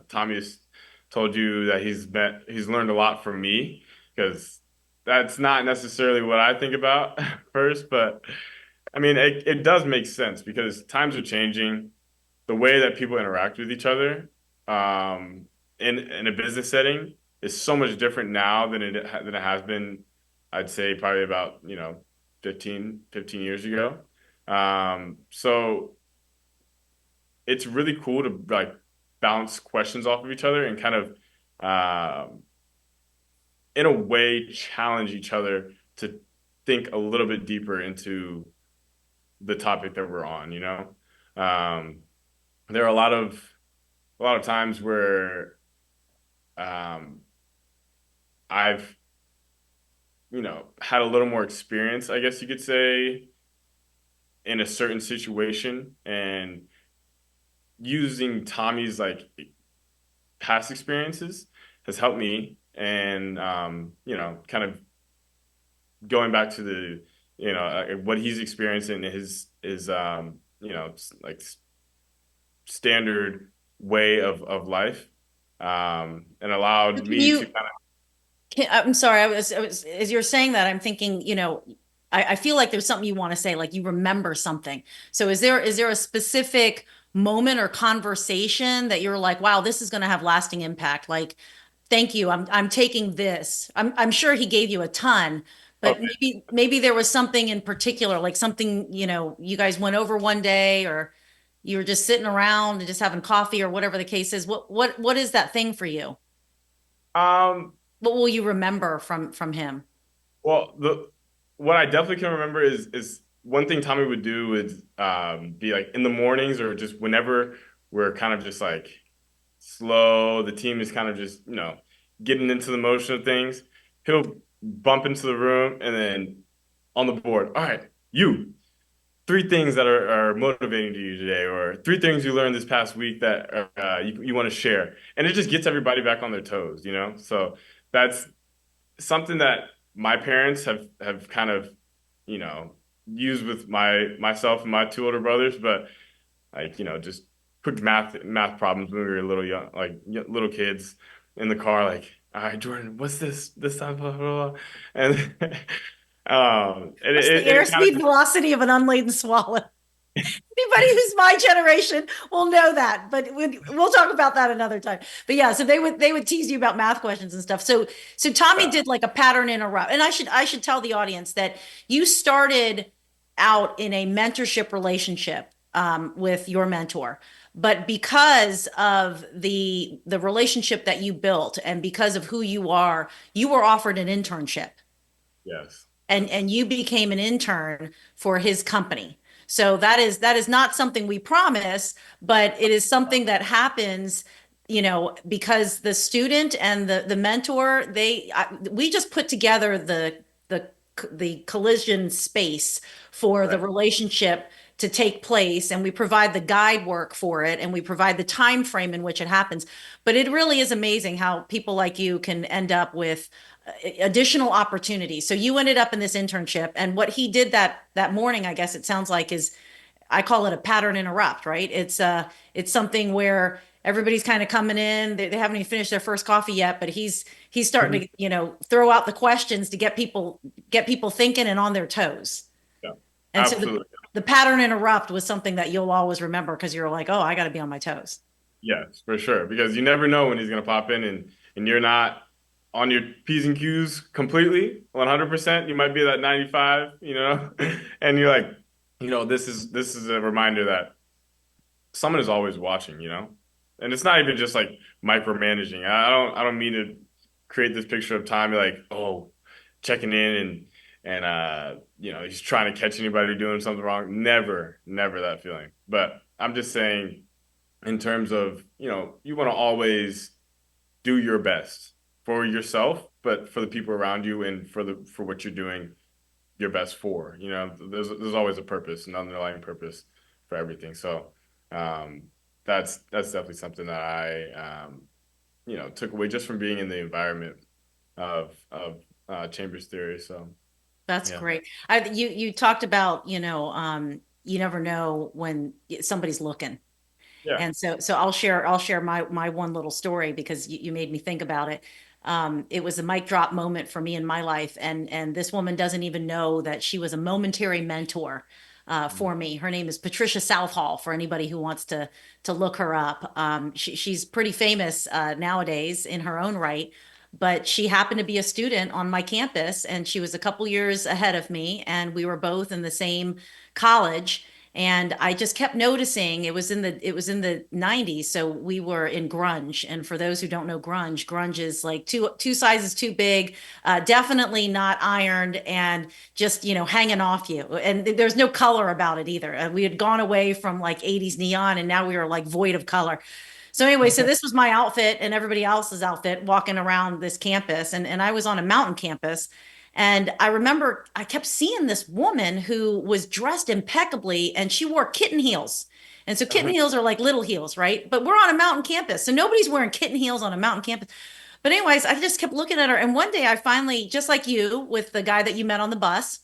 Tommy has told you that he's learned a lot from me because that's not necessarily what I think about first, but I mean it does make sense because times are changing. The way that people interact with each other um, in a business setting is so much different now than it has been. I'd say probably about 15 years ago. So it's really cool to like bounce questions off of each other and kind of in a way challenge each other to think a little bit deeper into the topic that we're on. There are a lot of times where um, I've, had a little more experience, I guess you could say, in a certain situation, and using Tommy's like past experiences has helped me. And kind of going back to the, what he's experiencing in his like standard way of life, and allowed Can me to you kind I'm sorry, as you're saying that, I'm thinking, I feel like there's something you want to say, like you remember something. So is there a specific moment or conversation that you're like, wow, this is going to have lasting impact? Like, thank you. I'm taking this. I'm sure he gave you a ton, of, but maybe there was something in particular, like something, you guys went over one day, or you were just sitting around and just having coffee or whatever the case is. What is that thing for you? um, What will you remember from him? well, the what I definitely can remember is one thing Tommy would do would be like in the mornings or just whenever we're kind of just like slow, the team is kind of just, getting into the motion of things. He'll bump into the room and then on the board, all right, you, three things that are motivating to you today, or three things you learned this past week that you want to share. And it just gets everybody back on their toes, So that's something that my parents have kind of, you know, used with myself and my two older brothers, but like, just quick math problems when we were little young, like little kids in the car, like, all right, Jordan, what's this time, blah, blah, blah. And What's the it kind airspeed velocity of an unladen swallow? Anybody who's my generation will know that, but we'll talk about that another time. But yeah, so they would tease you about math questions and stuff. So Tommy of did like a pattern interrupt, and I should tell the audience that you started out in a mentorship relationship with your mentor, but because of the relationship that you built and because of who you were offered an internship, yes, and you became an intern for his company. So that is not something we promise, but it is something that happens, because the student and the mentor, we just put together the collision space for the right, relationship to take place, and we provide the guide work for it, and we provide the time frame in which it happens. But it really is amazing how people like you can end up with additional opportunities. So you ended up in this internship, and what he did that morning, I guess it sounds like, is, I call it a pattern interrupt, right? It's something where everybody's kind of coming in, they haven't even finished their first coffee yet, but he's starting Mhm. to, throw out the questions to get people thinking and on their toes. Yeah, And so the absolutely. the pattern interrupt was something that you'll always remember because you're like, oh, I got to be on my toes. Yes, for sure. Because you never know when he's gonna pop in and you're not on your P's and Q's completely, 100%. You might be that 95, and you're like, this is a reminder that someone is always watching. And it's not even just like micromanaging. I don't mean to create this picture of Tommy like, oh, checking in and he's trying to catch anybody doing something wrong. Never, never that feeling. But I'm just saying in terms of, you want to always do your best for yourself, but for the people around you and for what you're doing your best for. There's always a purpose, an underlying purpose for everything. So um, that's definitely something that I took away just from being in the environment of Chambers theory. So That's yeah, great. You talked about, you never know when somebody's looking. yeah, And so I'll share my one little story because you made me think about it. It was a mic drop moment for me in my life, and this woman doesn't even know that she was a momentary mentor for me. Her name is Patricia Southall. For anybody who wants to look her up, she's pretty famous nowadays in her own right. But she happened to be a student on my campus, and she was a couple years ahead of me, and we were both in the same college. And I just kept noticing it was in the 90s, so we were in grunge. And for those who don't know grunge is like two sizes too big, definitely not ironed, and just hanging off you. And there's no color about it either. We had gone away from like 80s neon, and now we were like void of color. So anyway, so this was my outfit and everybody else's outfit walking around this campus. And I was on a mountain campus. And I remember I kept seeing this woman who was dressed impeccably and she wore kitten heels. And so kitten heels are like little heels, right? But we're on a mountain campus. So nobody's wearing kitten heels on a mountain campus. But anyways, I just kept looking at her. And one day I finally, just like you with the guy that you met on the bus,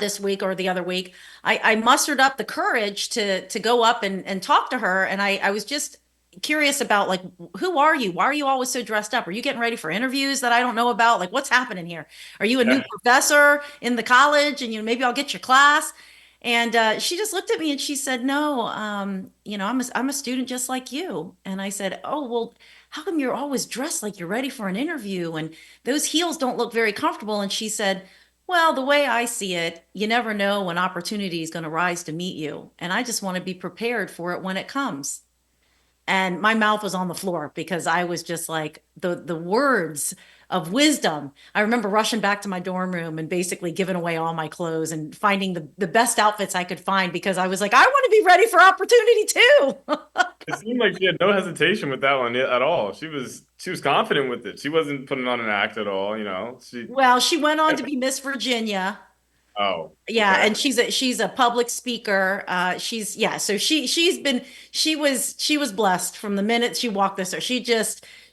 this week or the other week, I mustered up the courage to go up and talk to her. And I was just curious about, like, who are you? Why are you always so dressed up? Are you getting ready for interviews that I don't know about? Like, what's happening here? Are you a new Yeah. professor in the college and maybe I'll get your class? And she just looked at me and she said, "No, I'm a student just like you." And I said, "Oh, well, how come you're always dressed like you're ready for an interview and those heels don't look very comfortable?" And she said, "Well, the way I see it, you never know when opportunity is going to rise to meet you. And I just want to be prepared for it when it comes." And my mouth was on the floor because I was just like, the words of wisdom. I remember rushing back to my dorm room and basically giving away all my clothes and finding the best outfits I could find because I was like, I want to be ready for opportunity too. It seemed like she had no hesitation with that one at all. She was confident with it. She wasn't putting on an act at all, you know. Well, she went on to be Miss Virginia. Oh, Yeah, okay. and she's a public speaker. She's yeah, so she was blessed from the minute she walked this earth.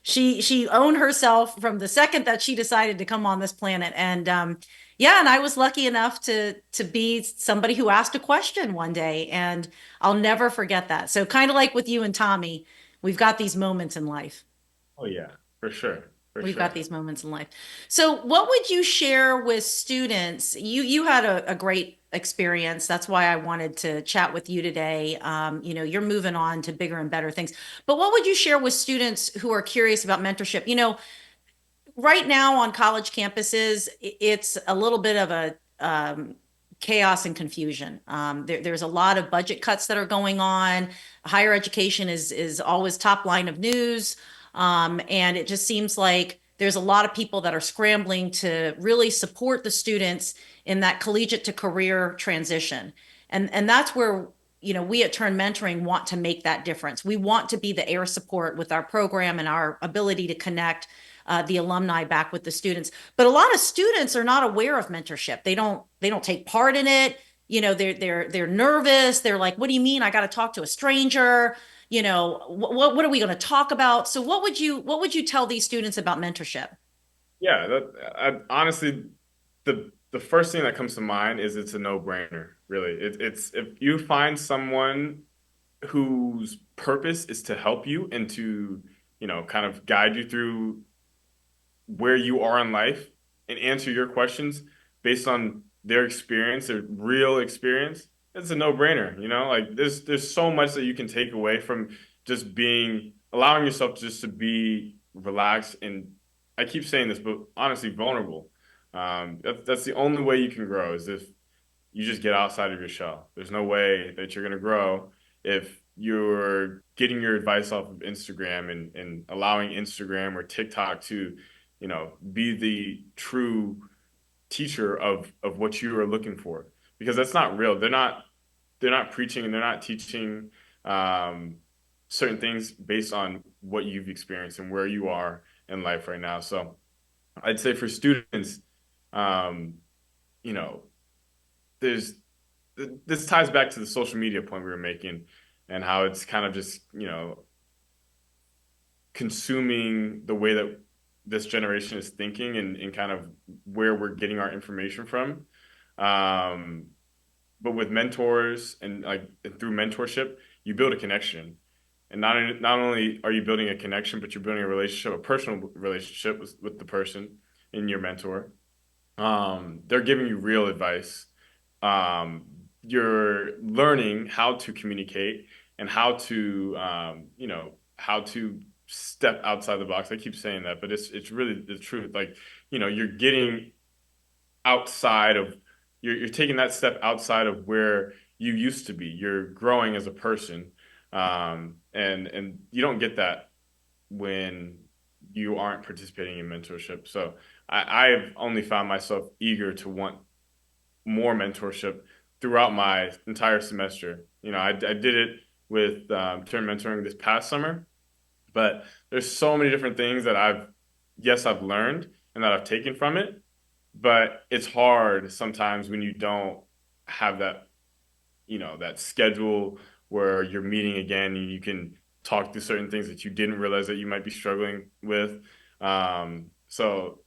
She owned herself from the second that she decided to come on this planet. And yeah, and I was lucky enough to be somebody who asked a question one day, and I'll never forget that. So kind of like with you and Tommy, we've got these moments in life. Oh yeah, for sure. For We've got sure. these moments in life. So, what would you share with students? You had a great experience. That's why I wanted to chat with you today. You're moving on to bigger and better things. But what would you share with students who are curious about mentorship? Right now on college campuses, it's a little bit of a chaos and confusion. There's a lot of budget cuts that are going on. Higher education is always top line of news, and it just seems like there's a lot of people that are scrambling to really support the students in that collegiate to career transition, and that's where we at Turn Mentoring want to make that difference. We want to be the air support with our program and our ability to connect the alumni back with the students. But a lot of students are not aware of mentorship. They don't take part in it. They're nervous. They're like, "What do you mean? I got to talk to a stranger? What are we going to talk about?" So what would you tell these students about mentorship? Yeah, honestly, the first thing that comes to mind is it's a no-brainer, really. It's if you find someone whose purpose is to help you and to, kind of guide you through where you are in life and answer your questions based on their experience, their real experience, it's a no-brainer, Like there's so much that you can take away from just allowing yourself just to be relaxed and I keep saying this, but honestly vulnerable. That's the only way you can grow is if you just get outside of your shell. There's no way that you're going to grow if you're getting your advice off of Instagram and allowing Instagram or TikTok to, be the true teacher of what you are looking for. Because that's not real. They're not preaching and they're not teaching um, certain things based on what you've experienced and where you are in life right now. So I'd say for students, um, you know, there's this ties back to the social media point we were making and how it's kind of just, consuming the way that this generation is thinking and kind of where we're getting our information from. Um, but with mentors and like through mentorship, you build a connection. And not only are you building a connection, but you're building a relationship, a personal relationship with the person in your mentor. They're giving you real advice. Um, you're learning how to communicate and how to step outside the box. I keep saying that, but it's really the truth. Like, you're getting outside of you're taking that step outside of where you used to be. You're growing as a person, and you don't get that when you aren't participating in mentorship. So I've only found myself eager to want more mentorship throughout my entire semester. I did it with TERN mentoring this past summer, but there's so many different things that I've learned and that I've taken from it, but it's hard sometimes when you don't have that, that schedule where you're meeting again and you can talk through certain things that you didn't realize that you might be struggling with. So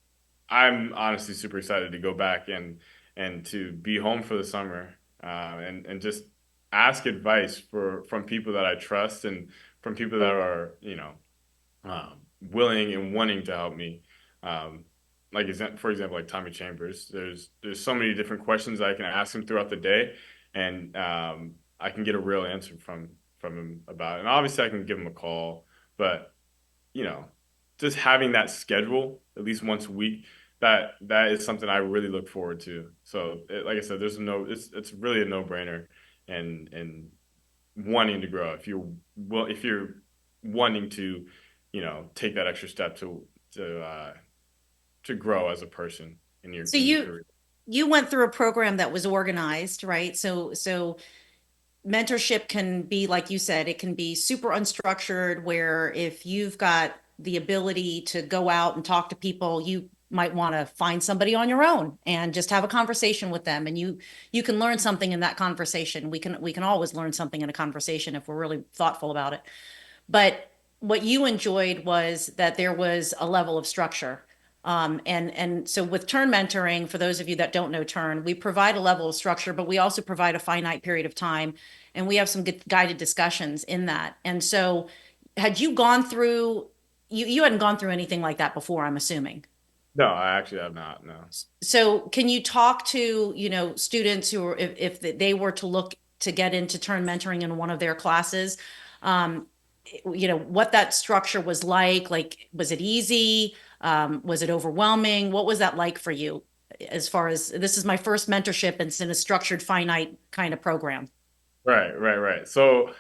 I'm honestly super excited to go back and to be home for the summer, and just ask advice from people that I trust and from people that are, willing and wanting to help me. Um, like for example, like Tommy Chambers. There's so many different questions I can ask him throughout the day, and I can get a real answer from him about it. And obviously, I can give him a call, but you know, just having that schedule at least once a week, that is something I really look forward to. So, like I said, it's really a no brainer, and wanting to grow. If you're wanting to, take that extra step to uh, to grow as a person So in your you career. you went through a program that was organized, right? So mentorship can be, like you said, it can be super unstructured, where if you've got the ability to go out and talk to people, you might want to find somebody on your own and just have a conversation with them, and you can learn something in that conversation. We can always learn something in a conversation if we're really thoughtful about it. But what you enjoyed was that there was a level of structure. And so with Turn mentoring, for those of you that don't know Turn, we provide a level of structure, but we also provide a finite period of time, and we have some good guided discussions in that. And so, had you gone through, you hadn't gone through anything like that before, I'm assuming. No, I actually have not. No. So can you talk to, students who are, if they were to look to get into Turn mentoring in one of their classes, um, what that structure was like? Like, was it easy? Was it overwhelming? What was that like for you? As far as, this is my first mentorship, and it's in a structured, finite kind of program. Right, right, right. So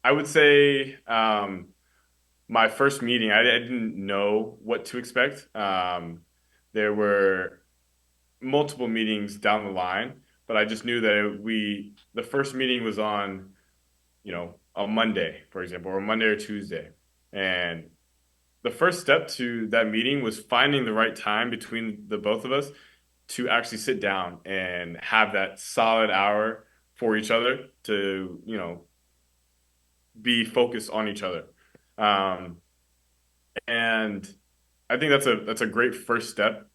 I would say my first meeting, I didn't know what to expect. There were multiple meetings down the line, but I just knew that the first meeting was on, a Monday, for example, or Monday or Tuesday. And the first step to that meeting was finding the right time between the both of us to actually sit down and have that solid hour for each other to, be focused on each other. Um, and I think that's a great first step,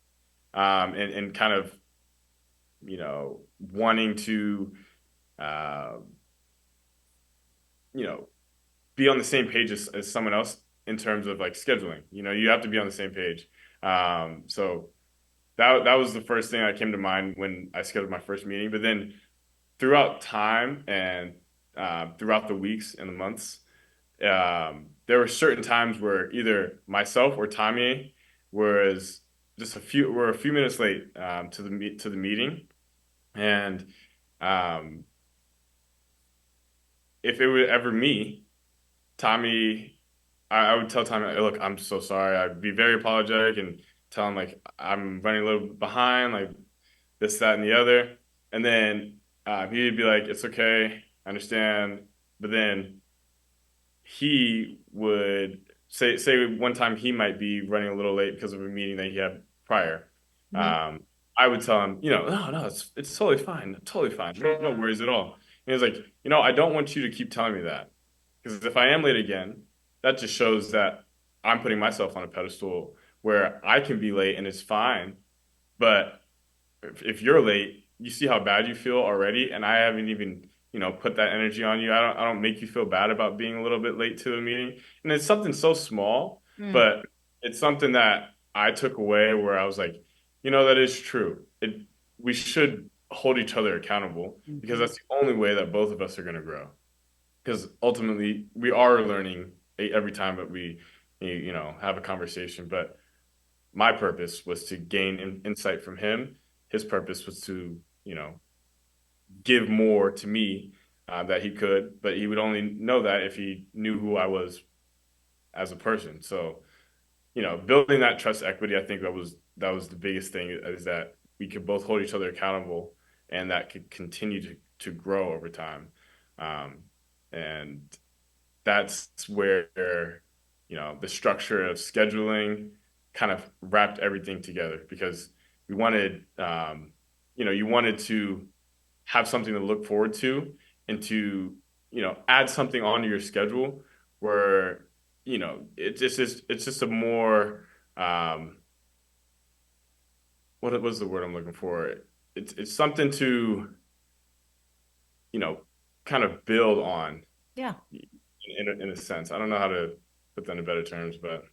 and kind of, wanting to, uh, you know, be on the same page as someone else in terms of like scheduling. You have to be on the same page. So that was the first thing that came to mind when I scheduled my first meeting. But then throughout time and throughout the weeks and the months, there were certain times where either myself or Tommy was were a few minutes late, to the meeting, and um, if it were ever me, Tommy, I would tell Tommy, look, I'm so sorry. I'd be very apologetic and tell him like I'm running a little bit behind, like this, that, and the other, and then he'd be like, it's okay, I understand, but then he would say one time he might be running a little late because of a meeting that he had prior. Mhm. Um, I would tell him, no, no, it's totally fine, no worries at all. And he's like, I don't want you to keep telling me that, because if I am late again, that just shows that I'm putting myself on a pedestal where I can be late and it's fine, but if you're late, you see how bad you feel already, and I haven't even, put that energy on you. I don't make you feel bad about being a little bit late to a meeting. And it's something so small, Mm. but it's something that I took away where I was like, that is true. We should hold each other accountable, because Mhm. that's the only way that both of us are going to grow. Because ultimately, we are learning every time that we, have a conversation. But my purpose was to gain insight from him. His purpose was to, give more to me, that he could, but he would only know that if he knew who I was as a person. So, building that trust equity, I think that was the biggest thing, is that we could both hold each other accountable, and that could continue to grow over time. Um, and that's where, the structure of scheduling kind of wrapped everything together because we wanted, you wanted to have something to look forward to and to, add something onto your schedule where, it's just a more, what was the word I'm looking for? It's something to, you know, kind of build on Yeah. in a sense. I don't know how to put that in better terms, but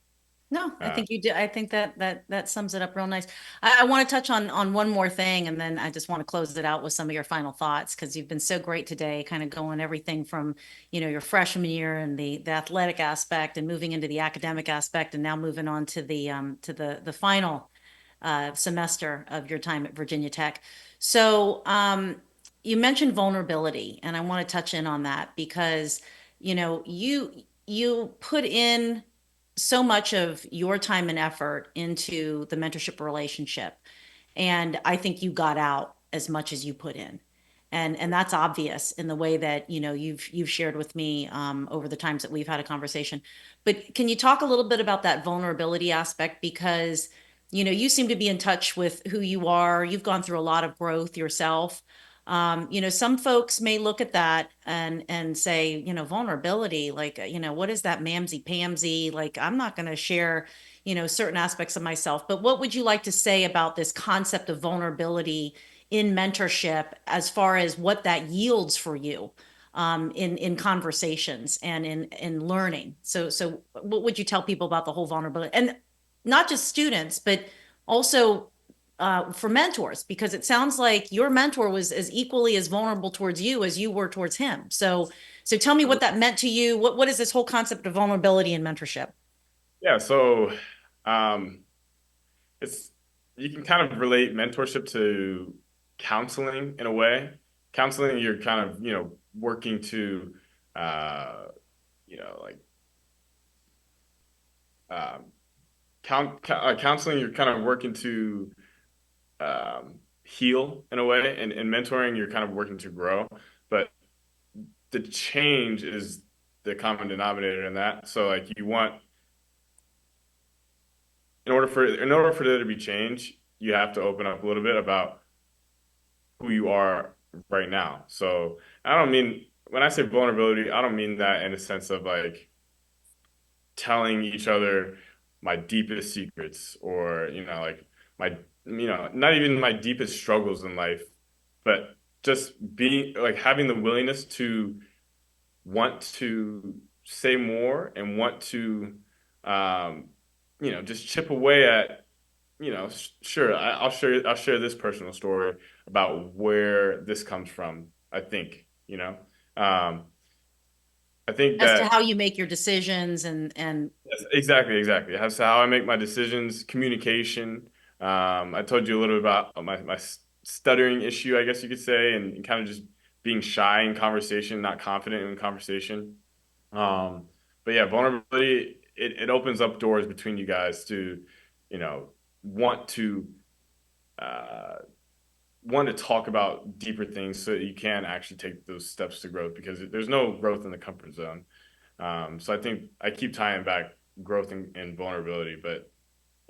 No, I uh, think you do. I think that sums it up real nice. I want to touch on one more thing, and then I just want to close it out with some of your final thoughts because you've been so great today, kind of going everything from your freshman year and the athletic aspect, and moving into the academic aspect, and now moving on to the final semester of your time at Virginia Tech. So you mentioned vulnerability, and I want to touch in on that because you put in so much of your time and effort into the mentorship relationship. And I think you got out as much as you put in. And that's obvious in the way that you've shared with me over the times that we've had a conversation. But can you talk a little bit about that vulnerability aspect? Because you seem to be in touch with who you are. You've gone through a lot of growth yourself. Some folks may look at that and say, vulnerability, like, what is that mamsy pamsy? Like, I'm not going to share, certain aspects of myself. But what would you like to say about this concept of vulnerability in mentorship as far as what that yields for you in conversations and in learning? So what would you tell people about the whole vulnerability and not just students, but also for mentors, because it sounds like your mentor was as equally as vulnerable towards you as you were towards him. So tell me what that meant to you. What is this whole concept of vulnerability in mentorship? yeah. So um, it's you can kind of relate mentorship to counseling in a way. Counseling, you're kind of working to uh, like um, counseling, you're kind of working to heal in a way, and mentoring, you're kind of working to grow. But the change is the common denominator in that. So like you want in order for there to be change, you have to open up a little bit about who you are right now. So I don't mean when I say vulnerability, I don't mean that in a sense of like telling each other my deepest secrets or like my not even my deepest struggles in life, but just being like having the willingness to want to say more and want to um just chip away at sure, I'll share this personal story about where this comes from. I think um I think As to that how you make your decisions and yes, exactly. That's how I make my decisions, communication. I told you a little bit about my stuttering issue, I guess you could say, and kind of just being shy in conversation, not confident in conversation. Um, but yeah, vulnerability, it opens up doors between you guys to, you know, want to uh, want to talk about deeper things so that you can actually take those steps to growth because there's no growth in the comfort zone. So I think I keep tying back growth and vulnerability, but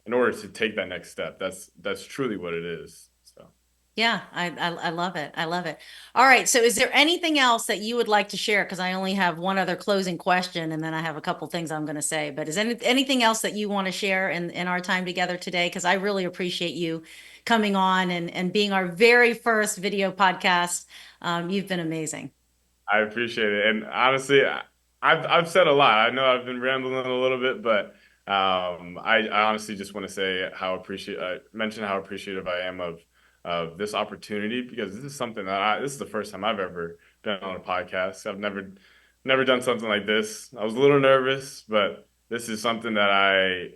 in order to take that next step, that's truly what it is. So yeah, I love it. I love it. All right. So is there anything else that you would like to share? Because I only have one other closing question and then I have a couple things I'm going to say. But is anything else that you want to share in our time together today? Because I really appreciate you coming on and being our very first video podcast. You've been amazing. I appreciate it. And honestly, I've said a lot. I know I've been rambling a little bit, but I honestly just want to say mention how appreciative I am of this opportunity because this is something that this is the first time I've ever been on a podcast. I've never done something like this. I was a little nervous, but this is something that I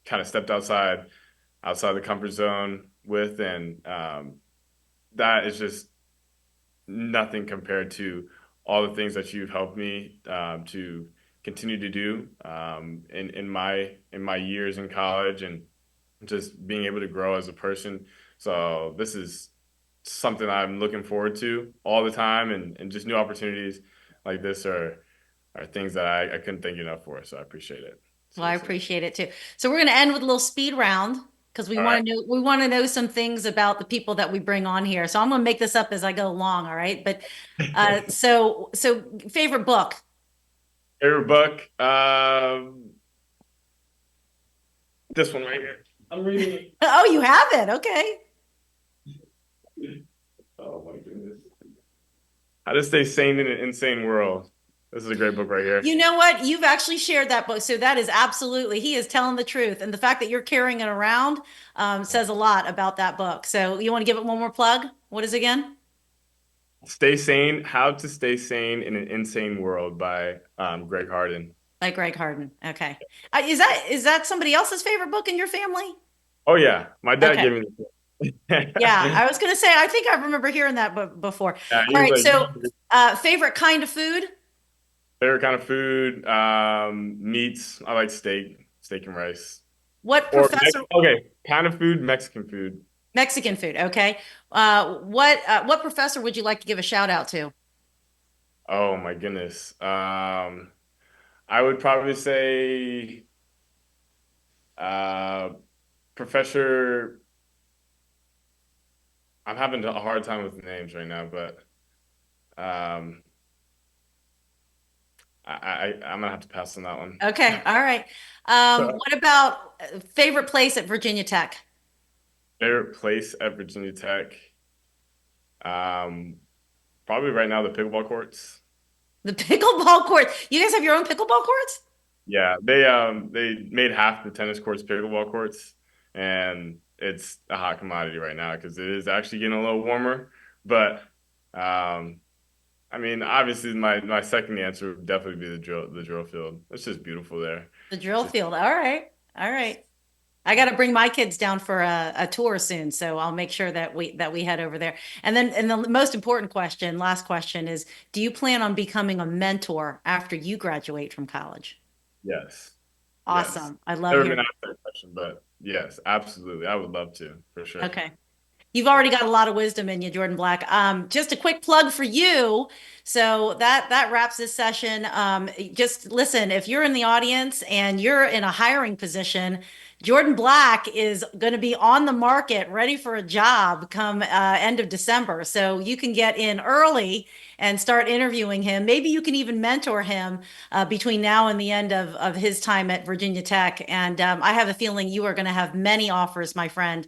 kind of stepped outside the comfort zone with, and that is just nothing compared to all the things that you've helped me to continue to do in my years in college and just being able to grow as a person. So this is something I'm looking forward to all the time and just new opportunities. like this are things that I couldn't thank you enough for. So I appreciate it. Well, I Seriously. appreciate it too. So we're going to end with a little speed round because All right. we want to know some things about the people that we bring on here. So I'm going to make this up as I go along, all right? But so favorite book. Favorite book? This one right here. I'm reading Oh, you have it. Okay. it. Oh my goodness. How to Stay Sane in an Insane World. This is a great book right here. You know what? You've actually shared that book. So that is absolutely, he is telling the truth. And the fact that you're carrying it around says a lot about that book. So you want to give it one more plug? What is it again? Stay Sane, How to Stay Sane in an Insane World by Greg Harden. By Greg Harden. Okay. Is that somebody else's favorite book in your family? Oh yeah, my dad Okay. gave me this Yeah, book. I was going to say, I think I remember hearing that before. Yeah, he All was right. like, So, favorite kind of food? favorite kind of food, meats. I like steak and rice. What Or professor? okay, kind of food, Mexican food. Mexican food. Okay. What professor would you like to give a shout out to? Oh my goodness. I would probably say uh, Professor. I'm having a hard time with names right now, but um, I'm gonna have to pass on that one. Okay. All right. What about favorite place at Virginia Tech? Favorite place at Virginia Tech? Um, Probably right now the pickleball courts. The pickleball court. You guys have your own pickleball courts? Yeah, they made half the tennis courts pickleball courts, and it's a hot commodity right now because it is actually getting a little warmer. But um, I mean, obviously, my second answer would definitely be the drill field. It's just beautiful there. The It's drill just field. All right. All right. I got to bring my kids down for a tour soon, so I'll make sure that we head over there. And the most important question, last question is, do you plan on becoming a mentor after you graduate from college? yes, yes. Awesome. I love Never been hearing. asked that question, but yes, absolutely. I would love to for sure. Okay. You've already got a lot of wisdom in you, Jordan Black. Just a quick plug for you. So that wraps this session. Just listen, if you're in the audience and you're in a hiring position, Jordan Black is going to be on the market, ready for a job come end of December. So you can get in early and start interviewing him. Maybe you can even mentor him between now and the end of his time at Virginia Tech. And I have a feeling you are going to have many offers, my friend.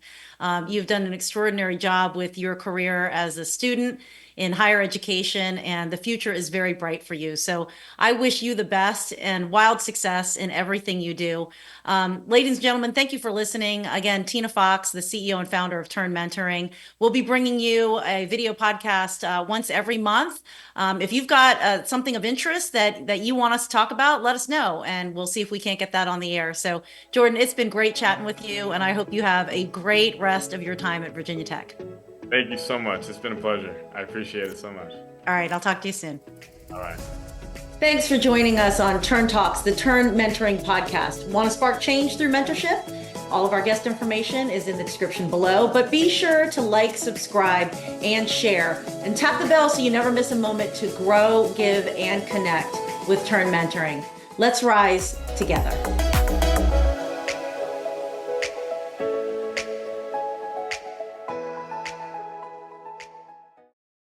You've done an extraordinary job with your career as a student in higher education, and the future is very bright for you. So I wish you the best and wild success in everything you do. Ladies and gentlemen, thank you for listening. Again, Tina Fox, the CEO and founder of TERN Mentoring, will be bringing you a video podcast once every month. If you've got something of interest that you want us to talk about, let us know, and we'll see if we can't get that on the air. So, Jordan, it's been great chatting with you, and I hope you have a great rest of your time at Virginia Tech. Thank you so much. It's been a pleasure. I appreciate it so much. All right, I'll talk to you soon. All right. Thanks for joining us on TERN Talks, the TERN Mentoring Podcast. Want to spark change through mentorship? All of our guest information is in the description below, but be sure to like, subscribe, and share, and tap the bell so you never miss a moment to grow, give, and connect with TERN Mentoring. Let's rise together.